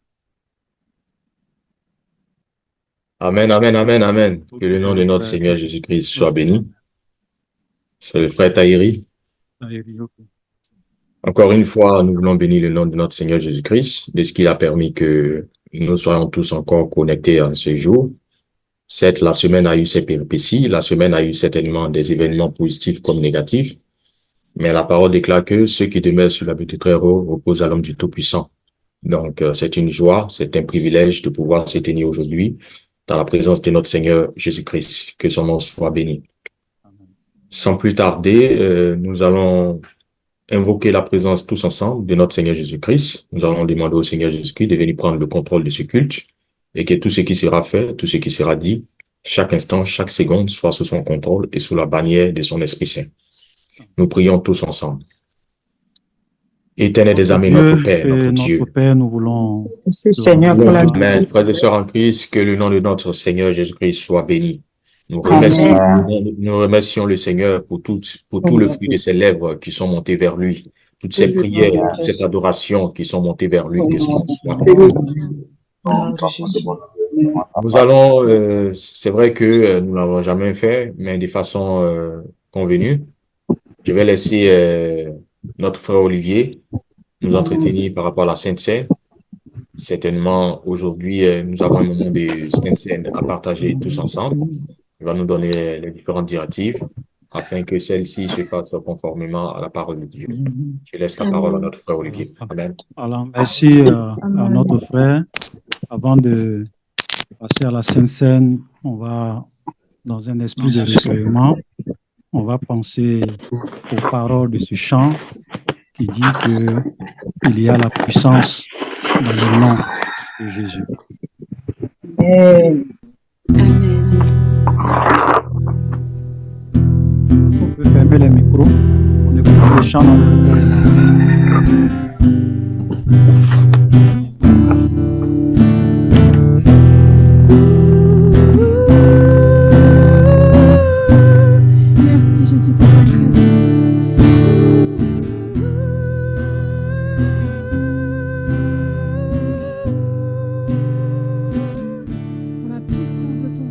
Amen, amen, amen, amen. Que le nom de notre Seigneur Jésus-Christ soit béni. C'est le frère Tahiri. Encore une fois, nous voulons bénir le nom de notre Seigneur Jésus-Christ, de ce qu'il a permis que nous soyons tous encore connectés en ce jour. Certes, la semaine a eu ses péripéties, la semaine a eu certainement des événements positifs comme négatifs, mais la parole déclare que ceux qui demeurent sur l'abri du Très-Haut reposent à l'homme du Tout-Puissant. Donc, c'est une joie, c'est un privilège de pouvoir se tenir aujourd'hui dans la présence de notre Seigneur Jésus-Christ. Que son nom soit béni. Sans plus tarder, nous allons invoquer la présence tous ensemble de notre Seigneur Jésus-Christ. Nous allons demander au Seigneur Jésus-Christ de venir prendre le contrôle de ce culte et que tout ce qui sera fait, tout ce qui sera dit, chaque instant, chaque seconde, soit sous son contrôle et sous la bannière de son Esprit Saint. Nous prions tous ensemble. Éternel des armées, notre Père, notre Dieu. Notre Père, nous voulons... Merci Seigneur pour la Amen. Frères et sœurs en Christ, que le nom de notre Seigneur Jésus-Christ soit béni. Nous remercions le Seigneur pour tout le fruit de ses lèvres qui sont montées vers lui, toutes ces prières, toute cette adoration qui sont montées vers lui, que son nom soit béni. Nous allons, c'est vrai que nous l'avons jamais fait, mais de façon convenue. Je vais laisser notre frère Olivier nous entretenir par rapport à la Sainte Seine. Certainement, aujourd'hui, nous avons un moment de Sainte Seine à partager tous ensemble. Il va nous donner les différentes directives afin que celle-ci se fasse conformément à la parole de Dieu. Je laisse la parole à notre frère Olivier. Amen. Alors, merci à notre frère. Avant de passer à la Sainte Seine, on va, dans un esprit de recueillement, on va penser aux paroles de ce chant qui dit qu'il y a la puissance dans le nom de Jésus. Amen. On peut fermer les micros, on écoute le chant dans le recueillement. Merci Jésus pour ta présence. Pour la puissance de ton nom.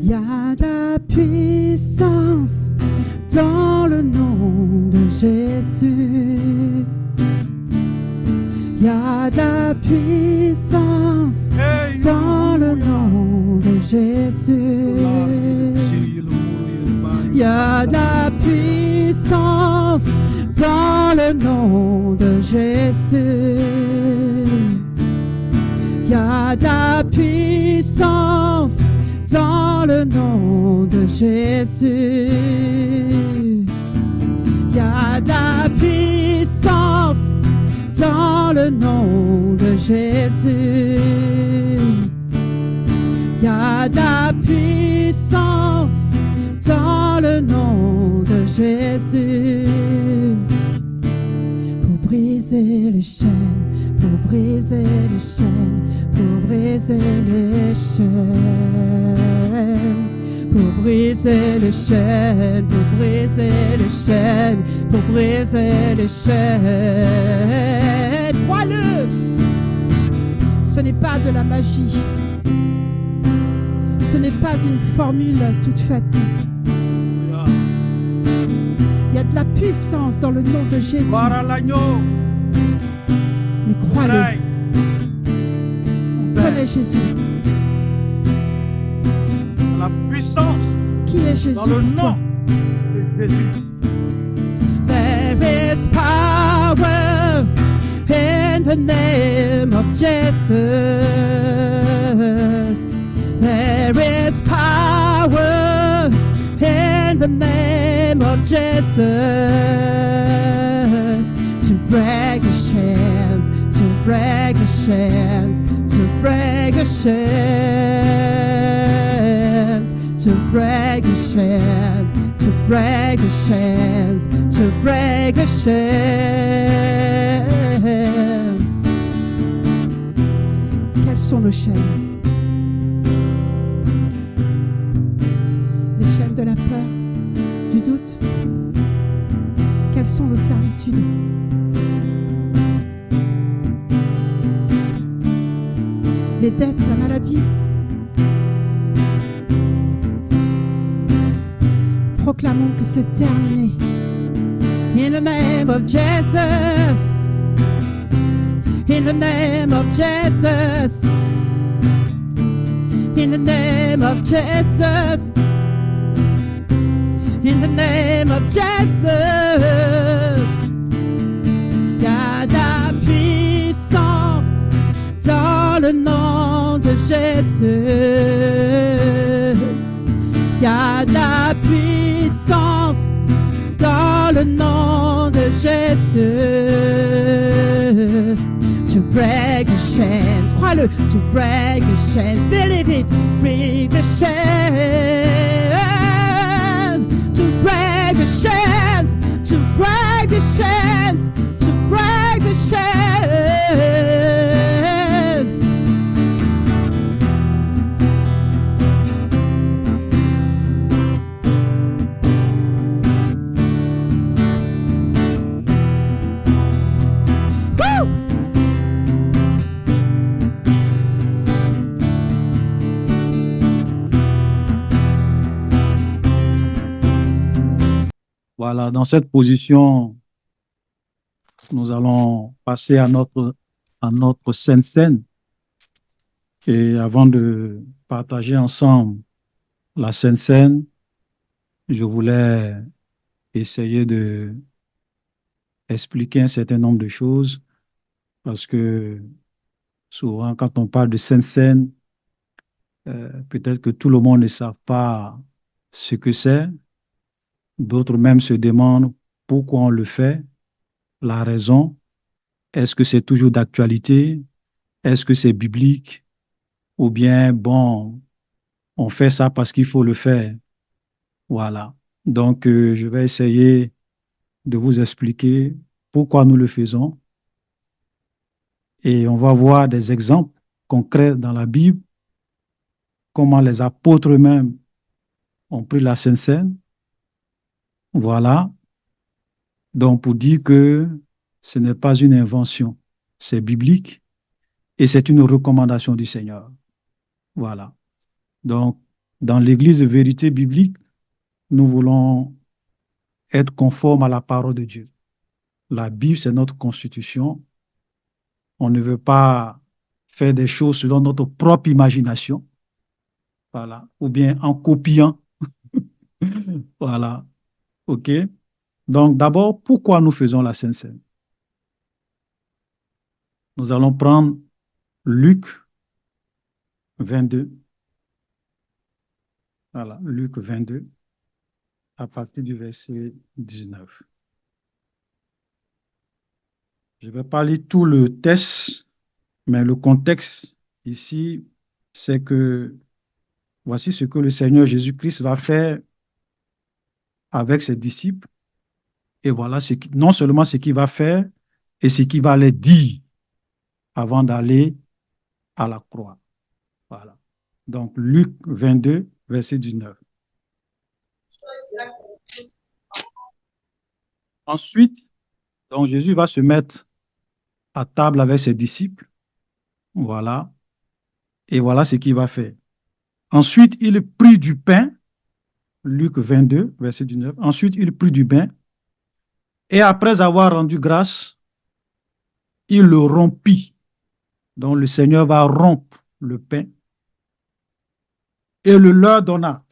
Il y a de la puissance dans le nom de Jésus. Il y a de la puissance dans le nom de Jésus. Il y a de la puissance dans le nom de Jésus. Il y a de la puissance dans le nom de Jésus. Il y a de la puissance dans le nom de Jésus. Il y a de la puissance dans le nom de Jésus. Pour briser les chaînes, pour briser les chaînes, pour briser les chaînes, pour briser les chaînes, pour briser les chaînes, pour briser les chaînes. Ce n'est pas de la magie. Ce n'est pas une formule toute faite. Il y a de la puissance dans le nom de Jésus. Mais crois-le. Prenez Jésus. La puissance Qui est Jésus dans le pour toi? nom de Jésus. There is power in the name of Jesus. There is power in the name of Jesus to break the chains, to break the chains, to break the chains, to break the chains, to break the chains, to break the chains. Quelles sont nos chaînes? Les chaînes de la peur, du doute. Quelles sont nos servitudes? Les dettes, la maladie. Proclamons que c'est terminé. In the name of Jesus. In the name of Jesus. In the name of Jesus. In the name of Jesus. Il y a de la puissance dans le nom de Jésus. Il y a de la puissance dans le nom de Jésus. To break the chains, crois-le, to break the chains, believe it, break the chains, to break the chains, to break the chains, to break the chains. Voilà, dans cette position, nous allons passer à notre Sainte Seine. Et avant de partager ensemble la Sainte Seine, je voulais essayer de expliquer un certain nombre de choses parce que souvent, quand on parle de Sainte Seine, peut-être que tout le monde ne sait pas ce que c'est. D'autres même se demandent pourquoi on le fait, la raison. Est-ce que c'est toujours d'actualité? Est-ce que c'est biblique? Ou bien, bon, on fait ça parce qu'il faut le faire. Voilà. Donc, je vais essayer de vous expliquer pourquoi nous le faisons. Et on va voir des exemples concrets dans la Bible, comment les apôtres eux-mêmes ont pris la Sainte Seine. Voilà. Donc, pour dire que ce n'est pas une invention, c'est biblique et c'est une recommandation du Seigneur. Voilà. Donc, dans l'Église de vérité biblique, nous voulons être conformes à la parole de Dieu. La Bible, c'est notre constitution. On ne veut pas faire des choses selon notre propre imagination. Voilà. Ou bien en copiant. Voilà. OK? Donc, d'abord, pourquoi nous faisons la Sainte Seine? Nous allons prendre Luc 22. Voilà, Luc 22, à partir du verset 19. Je ne vais pas lire tout le texte, mais le contexte ici, c'est que voici ce que le Seigneur Jésus-Christ va faire avec ses disciples. Et voilà non seulement ce qu'il va faire, et ce qu'il va les dire avant d'aller à la croix. Voilà. Donc, Luc 22, verset 19. Ensuite, donc Jésus va se mettre à table avec ses disciples. Voilà. Et voilà ce qu'il va faire. Ensuite, il prit du pain, Luc 22, verset 19. Ensuite, il prit du pain, et après avoir rendu grâce, il le rompit. Donc, le Seigneur va rompre le pain et le leur donna.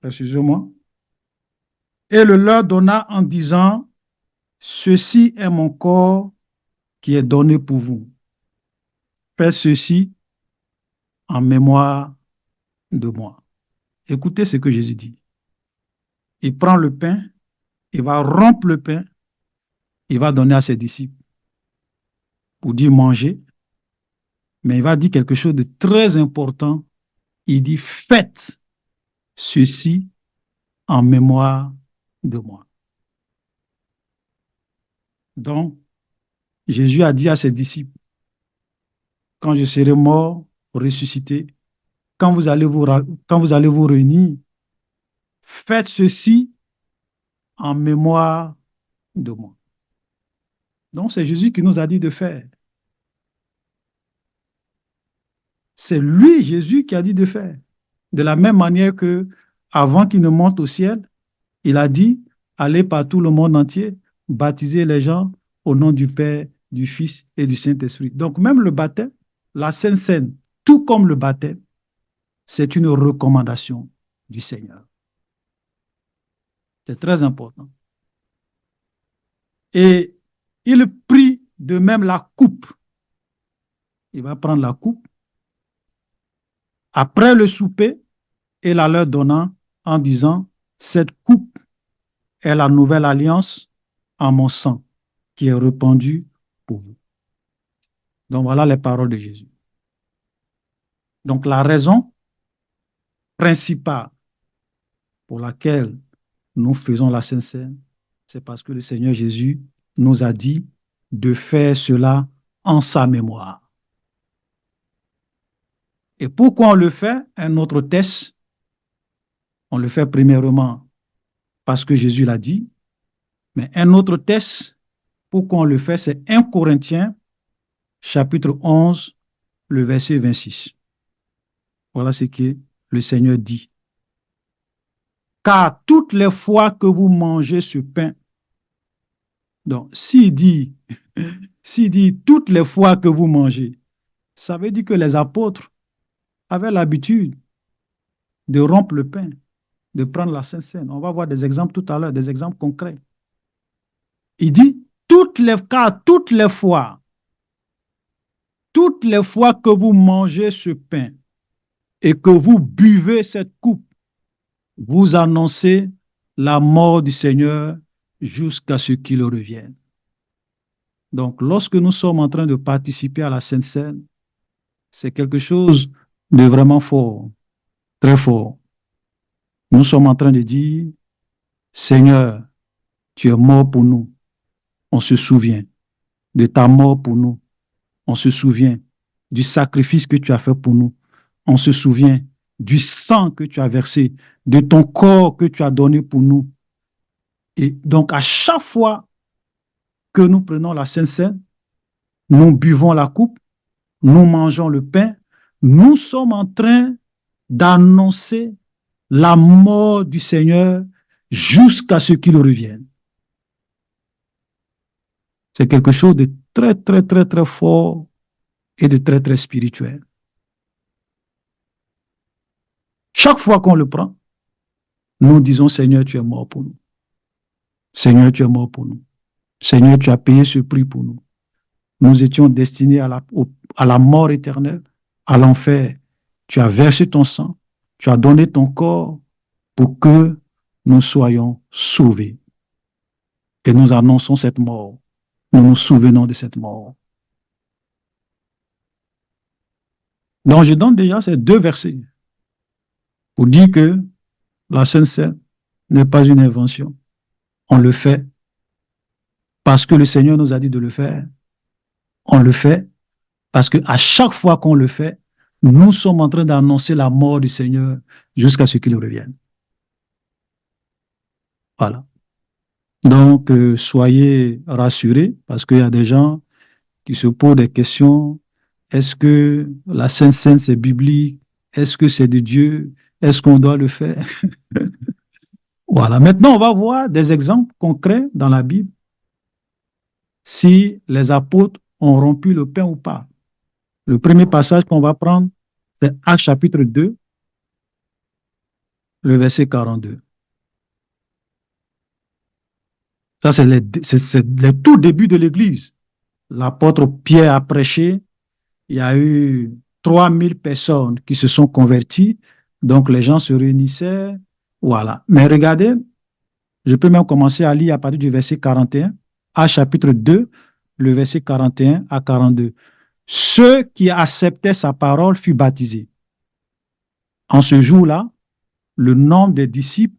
Excusez-moi. Et le leur donna en disant, ceci est mon corps qui est donné pour vous. Faites ceci en mémoire de moi. Écoutez ce que Jésus dit. Il prend le pain, il va rompre le pain, il va donner à ses disciples pour dire manger, mais il va dire quelque chose de très important. Il dit faites ceci en mémoire de moi. Donc, Jésus a dit à ses disciples, quand je serai mort, ressuscité, quand vous allez vous réunir, faites ceci en mémoire de moi. Donc, c'est Jésus qui nous a dit de faire. C'est lui, Jésus, qui a dit de faire. De la même manière que, avant qu'il ne monte au ciel, il a dit, allez par tout le monde entier, baptisez les gens au nom du Père, du Fils et du Saint-Esprit. Donc, même le baptême, la Sainte Seine, tout comme le baptême, c'est une recommandation du Seigneur. C'est très important. Et il prit de même la coupe. Il va prendre la coupe après le souper et la leur donnant en disant, cette coupe est la nouvelle alliance en mon sang qui est répandue pour vous. Donc voilà les paroles de Jésus. Donc la raison principale pour laquelle nous faisons la Sainte Seine, c'est parce que le Seigneur Jésus nous a dit de faire cela en sa mémoire. Et pourquoi on le fait? Un autre test. On le fait premièrement parce que Jésus l'a dit. Mais un autre test, pourquoi on le fait, c'est 1 Corinthiens, chapitre 11, le verset 26. Voilà ce que le Seigneur dit. Car toutes les fois que vous mangez ce pain, donc s'il dit toutes les fois que vous mangez, ça veut dire que les apôtres avaient l'habitude de rompre le pain, de prendre la Sainte Seine. On va voir des exemples tout à l'heure, des exemples concrets. Il dit, toutes les fois que vous mangez ce pain et que vous buvez cette coupe, vous annoncez la mort du Seigneur jusqu'à ce qu'il revienne. Donc, lorsque nous sommes en train de participer à la Sainte Seine, c'est quelque chose de vraiment fort, très fort. Nous sommes en train de dire, Seigneur, tu es mort pour nous. On se souvient de ta mort pour nous. On se souvient du sacrifice que tu as fait pour nous. On se souvient du sang que tu as versé, de ton corps que tu as donné pour nous. Et donc, à chaque fois que nous prenons la Sainte Seine, nous buvons la coupe, nous mangeons le pain, nous sommes en train d'annoncer la mort du Seigneur jusqu'à ce qu'il revienne. C'est quelque chose de très, très, très, très fort et de très, très spirituel. Chaque fois qu'on le prend, nous disons, Seigneur, tu es mort pour nous. Seigneur, tu es mort pour nous. Seigneur, tu as payé ce prix pour nous. Nous étions destinés à la mort éternelle, à l'enfer. Tu as versé ton sang, tu as donné ton corps pour que nous soyons sauvés. Et nous annonçons cette mort. Nous nous souvenons de cette mort. Donc, je donne déjà ces deux versets pour dire que la Sainte Seine n'est pas une invention. On le fait parce que le Seigneur nous a dit de le faire. On le fait parce qu'à chaque fois qu'on le fait, nous sommes en train d'annoncer la mort du Seigneur jusqu'à ce qu'il revienne. Voilà. Donc, soyez rassurés parce qu'il y a des gens qui se posent des questions. Est-ce que la Sainte Seine, c'est biblique? Est-ce que c'est de Dieu? Est-ce qu'on doit le faire? Voilà. Maintenant, on va voir des exemples concrets dans la Bible si les apôtres ont rompu le pain ou pas. Le premier passage qu'on va prendre, c'est Actes chapitre 2, le verset 42. Ça, c'est le tout début de l'Église. L'apôtre Pierre a prêché. Il y a eu 3000 personnes qui se sont converties. Donc, les gens se réunissaient. Voilà. Mais regardez, je peux même commencer à lire à partir du verset 41, à chapitre 2, le verset 41 à 42. Ceux qui acceptaient sa parole furent baptisés. En ce jour-là, le nombre des disciples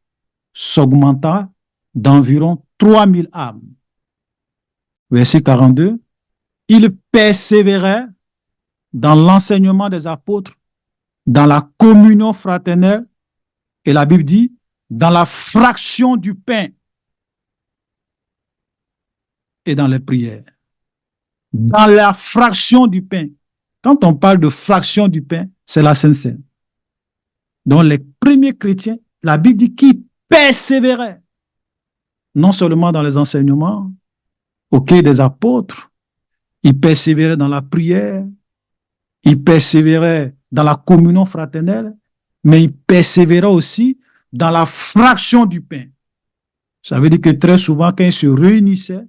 s'augmenta d'environ 3000 âmes. Verset 42. Ils persévéraient dans l'enseignement des apôtres, dans la communion fraternelle, et la Bible dit, dans la fraction du pain et dans les prières. Dans la fraction du pain. Quand on parle de fraction du pain, c'est la Sainte Seine. Donc les premiers chrétiens, la Bible dit qu'ils persévéraient, non seulement dans les enseignements, des apôtres, ils persévéraient dans la prière, ils persévéraient dans la communion fraternelle, mais ils persévéraient aussi dans la fraction du pain. Ça veut dire que très souvent, quand ils se réunissaient,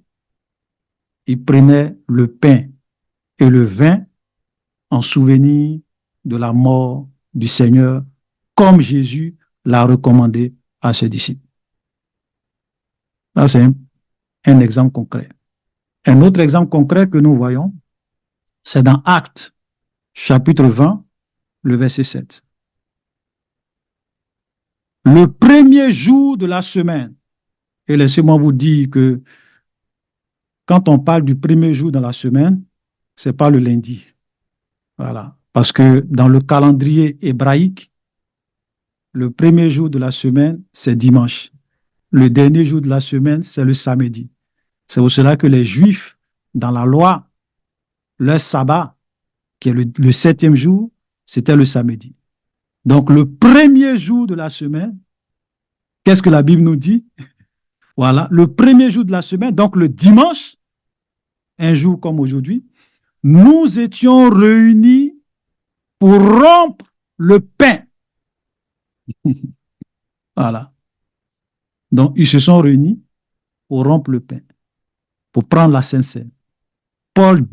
ils prenaient le pain et le vin en souvenir de la mort du Seigneur, comme Jésus l'a recommandé à ses disciples. Ça, c'est un exemple concret. Un autre exemple concret que nous voyons, c'est dans Actes, chapitre 20, le verset 7. Le premier jour de la semaine, et laissez-moi vous dire que quand on parle du premier jour de la semaine, c'est pas le lundi. Voilà. Parce que dans le calendrier hébraïque, le premier jour de la semaine, c'est dimanche. Le dernier jour de la semaine, c'est le samedi. C'est pour cela que les Juifs, dans la loi, leur sabbat, qui est le 7e jour, c'était le samedi. Donc, le premier jour de la semaine, qu'est-ce que la Bible nous dit? Voilà, le premier jour de la semaine, donc le dimanche, un jour comme aujourd'hui, nous étions réunis pour rompre le pain. Voilà. Donc, ils se sont réunis pour rompre le pain, pour prendre la Sainte Seine. Paul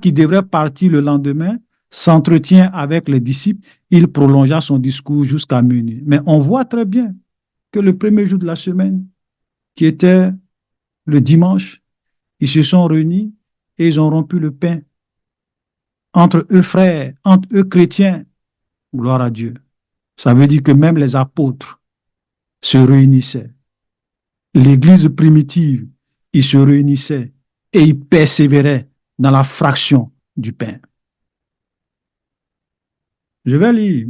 qui devrait partir le lendemain, s'entretient avec les disciples, il prolongea son discours jusqu'à minuit. Mais on voit très bien que le premier jour de la semaine, qui était le dimanche, ils se sont réunis et ils ont rompu le pain entre eux frères, entre eux chrétiens. Gloire à Dieu. Ça veut dire que même les apôtres se réunissaient. L'église primitive, ils se réunissaient et ils persévéraient dans la fraction du pain. Je vais lire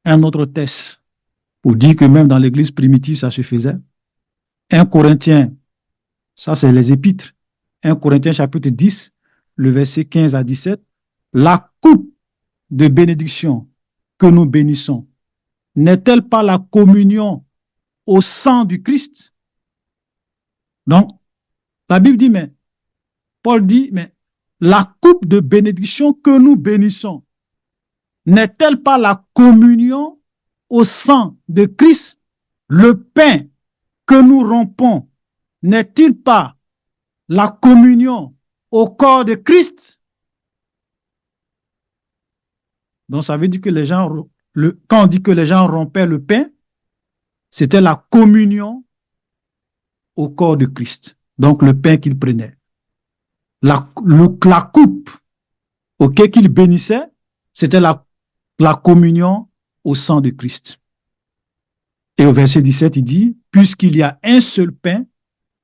un autre texte pour dire que même dans l'église primitive, ça se faisait. 1 Corinthiens, ça c'est les épîtres. 1 Corinthiens chapitre 10, le verset 15 à 17. La coupe de bénédiction que nous bénissons, n'est-elle pas la communion au sang du Christ? Donc, la Bible dit, mais Paul dit, mais la coupe de bénédiction que nous bénissons, n'est-elle pas la communion au sang de Christ? Le pain que nous rompons, n'est-il pas la communion au corps de Christ? Donc, ça veut dire que les gens, quand on dit que les gens rompaient le pain, c'était la communion au corps de Christ. Donc, le pain qu'ils prenaient. La coupe qu'ils bénissaient, c'était la communion au sang de Christ. Et au verset 17, il dit, puisqu'il y a un seul pain,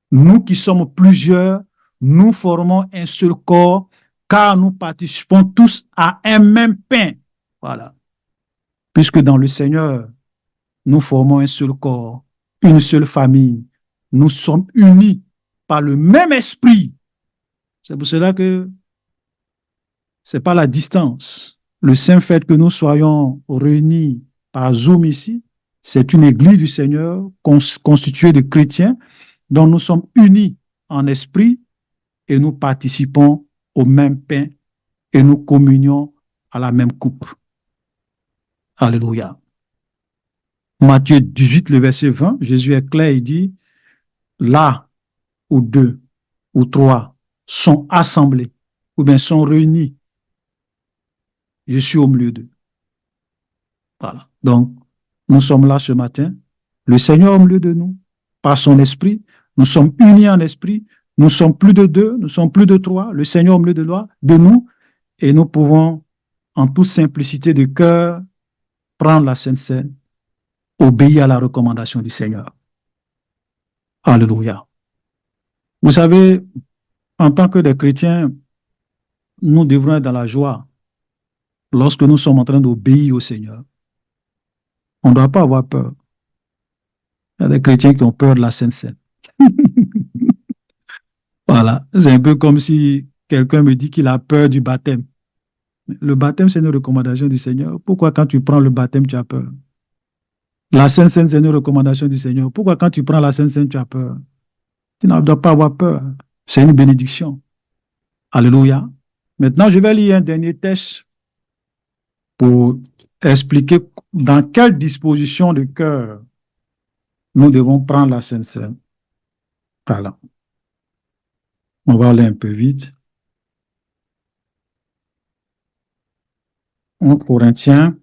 nous qui sommes plusieurs, nous formons un seul corps, car nous participons tous à un même pain. Voilà. Puisque dans le Seigneur, nous formons un seul corps, une seule famille. Nous sommes unis par le même esprit. C'est pour cela que c'est pas la distance. Le simple fait que nous soyons réunis par Zoom ici, c'est une église du Seigneur constituée de chrétiens dont nous sommes unis en esprit et nous participons au même pain et nous communions à la même coupe. Alléluia. Matthieu 18, le verset 20, Jésus est clair, il dit, là où 2 ou 3 sont assemblés ou bien sont réunis, je suis au milieu d'eux. Voilà. Donc, nous sommes là ce matin. Le Seigneur au milieu de nous, par son esprit. Nous sommes unis en esprit. Nous sommes plus de 2, nous sommes plus de 3. Le Seigneur au milieu de nous. Et nous pouvons, en toute simplicité de cœur, prendre la Sainte Seine, obéir à la recommandation du Seigneur. Alléluia. Vous savez, en tant que des chrétiens, nous devrons être dans la joie lorsque nous sommes en train d'obéir au Seigneur. On ne doit pas avoir peur. Il y a des chrétiens qui ont peur de la Sainte Seine. Voilà. C'est un peu comme si quelqu'un me dit qu'il a peur du baptême. Le baptême, c'est une recommandation du Seigneur. Pourquoi quand tu prends le baptême, tu as peur? La Sainte Seine, c'est une recommandation du Seigneur. Pourquoi quand tu prends la Sainte Seine, tu as peur? Tu ne dois pas avoir peur. C'est une bénédiction. Alléluia. Maintenant, je vais lire un dernier texte pour expliquer dans quelle disposition de cœur nous devons prendre la Sainte Seine. Voilà. On va aller un peu vite. 1 Corinthiens,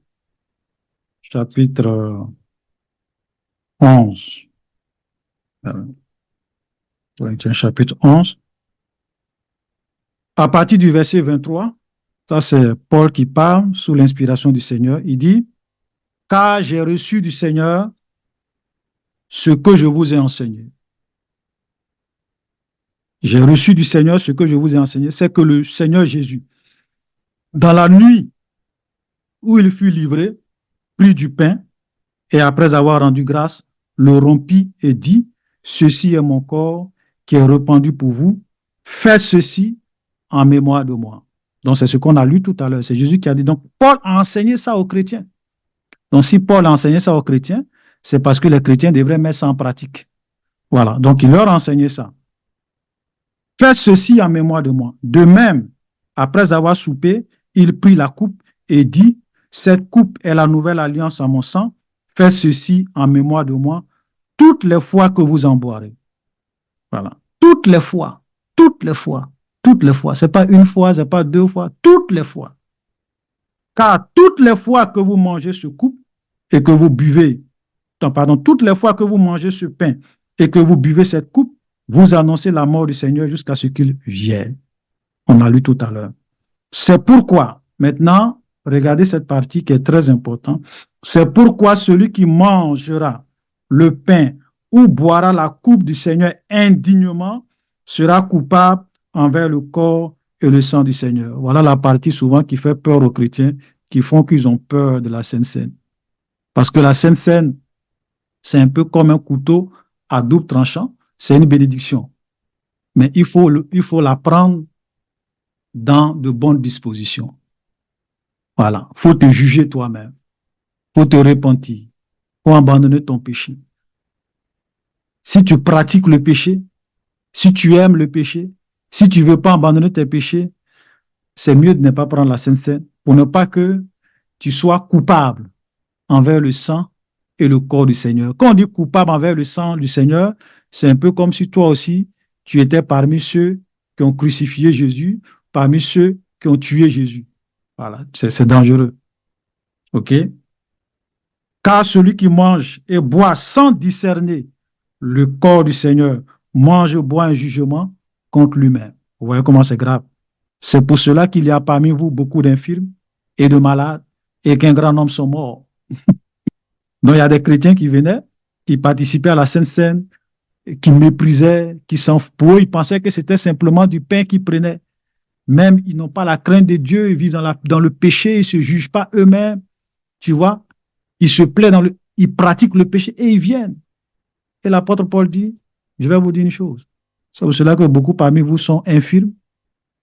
chapitre 11. Corinthiens, chapitre 11. À partir du verset 23, ça c'est Paul qui parle sous l'inspiration du Seigneur. Il dit, « Car j'ai reçu du Seigneur ce que je vous ai enseigné. » J'ai reçu du Seigneur ce que je vous ai enseigné, c'est que le Seigneur Jésus, dans la nuit où il fut livré, prit du pain et après avoir rendu grâce, le rompit et dit, « Ceci est mon corps qui est répandu pour vous. Faites ceci en mémoire de moi. » Donc, c'est ce qu'on a lu tout à l'heure. C'est Jésus qui a dit. Donc, Paul a enseigné ça aux chrétiens. Donc, si Paul a enseigné ça aux chrétiens, c'est parce que les chrétiens devraient mettre ça en pratique. Voilà. Donc, il leur a enseigné ça. Faites ceci en mémoire de moi. De même, après avoir soupé, il prit la coupe et dit, cette coupe est la nouvelle alliance en mon sang. Faites ceci en mémoire de moi toutes les fois que vous en boirez. Voilà. Toutes les fois. Toutes les fois. Toutes les fois. Ce n'est pas une fois, ce n'est pas 2 fois. Toutes les fois. Car toutes les fois que vous mangez ce coupe et que vous buvez, toutes les fois que vous mangez ce pain et que vous buvez cette coupe, vous annoncez la mort du Seigneur jusqu'à ce qu'il vienne. On a lu tout à l'heure. C'est pourquoi, maintenant, regardez cette partie qui est très importante. C'est pourquoi celui qui mangera le pain ou boira la coupe du Seigneur indignement sera coupable envers le corps et le sang du Seigneur. Voilà la partie souvent qui fait peur aux chrétiens, qui font qu'ils ont peur de la Sainte Seine. Parce que la Sainte Seine, c'est un peu comme un couteau à double tranchant, c'est une bénédiction. Mais il faut la prendre dans de bonnes dispositions. Voilà. Il faut te juger toi-même. Il faut te repentir. Il faut abandonner ton péché. Si tu pratiques le péché, si tu aimes le péché, si tu ne veux pas abandonner tes péchés, c'est mieux de ne pas prendre la Sainte Seine pour ne pas que tu sois coupable envers le sang et le corps du Seigneur. Quand on dit coupable envers le sang du Seigneur, c'est un peu comme si toi aussi, tu étais parmi ceux qui ont crucifié Jésus, parmi ceux qui ont tué Jésus. Voilà, c'est dangereux. OK? Car celui qui mange et boit sans discerner le corps du Seigneur mange et boit un jugement contre lui-même. Vous voyez comment c'est grave. C'est pour cela qu'il y a parmi vous beaucoup d'infirmes et de malades et qu'un grand nombre sont morts. Donc il y a des chrétiens qui venaient, qui participaient à la Sainte Seine, qui méprisaient, pour eux, ils pensaient que c'était simplement du pain qu'ils prenaient. Même ils n'ont pas la crainte de Dieu, ils vivent dans le péché, ils ne se jugent pas eux-mêmes. Tu vois, ils se plaisent ils pratiquent le péché et ils viennent. Et l'apôtre Paul dit, je vais vous dire une chose. C'est pour cela que beaucoup parmi vous sont infirmes,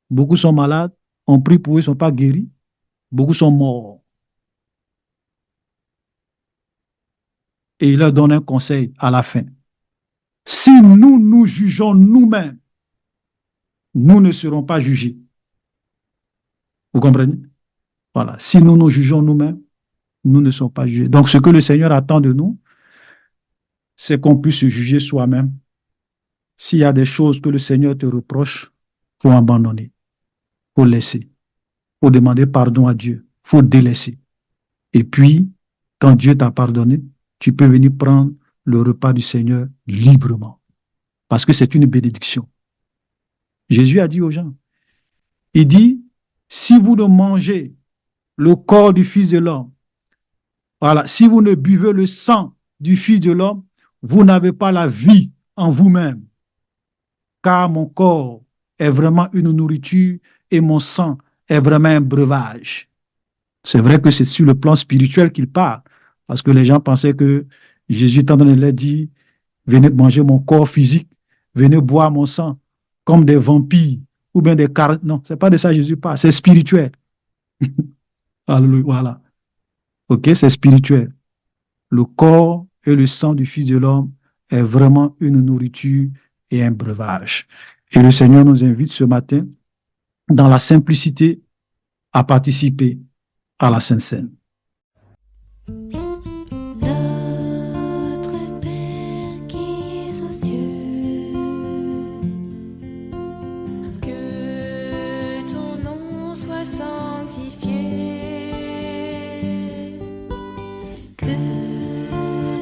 beaucoup sont malades, on prie pour eux, ils ne sont pas guéris, beaucoup sont morts. Et il leur donne un conseil à la fin. Si nous nous jugeons nous-mêmes, nous ne serons pas jugés. Vous comprenez? Voilà. Si nous nous jugeons nous-mêmes, nous ne serons pas jugés. Donc, ce que le Seigneur attend de nous, c'est qu'on puisse se juger soi-même. S'il y a des choses que le Seigneur te reproche, il faut abandonner, il faut laisser, il faut demander pardon à Dieu, il faut délaisser. Et puis, quand Dieu t'a pardonné, tu peux venir prendre le repas du Seigneur librement. Parce que c'est une bénédiction. Jésus a dit aux gens, il dit, si vous ne mangez le corps du Fils de l'homme, voilà, si vous ne buvez le sang du Fils de l'homme, vous n'avez pas la vie en vous-même. Car mon corps est vraiment une nourriture et mon sang est vraiment un breuvage. C'est vrai que c'est sur le plan spirituel qu'il parle, parce que les gens pensaient que Jésus, étant donné leur dit, venez manger mon corps physique, venez boire mon sang, comme des vampires, ou bien des cartes. Non, c'est pas de ça que Jésus parle, c'est spirituel. Voilà. Ok, c'est spirituel. Le corps et le sang du Fils de l'homme est vraiment une nourriture et un breuvage. Et le Seigneur nous invite ce matin, dans la simplicité, à participer à la Sainte Seine. Notre Père qui es aux cieux, que ton nom soit sanctifié, que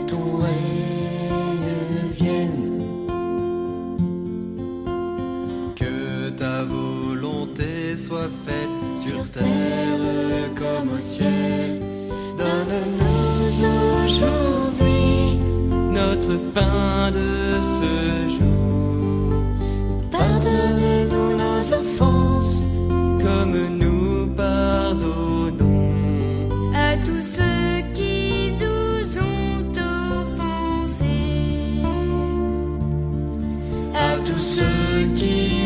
ton règne vienne, que ta volonté soit faite sur terre comme au ciel. Donne-nous aujourd'hui notre pain de ce jour. Pardonne-nous nos offenses, comme nous pardonnons à tous ceux qui nous ont offensés, à tous ceux qui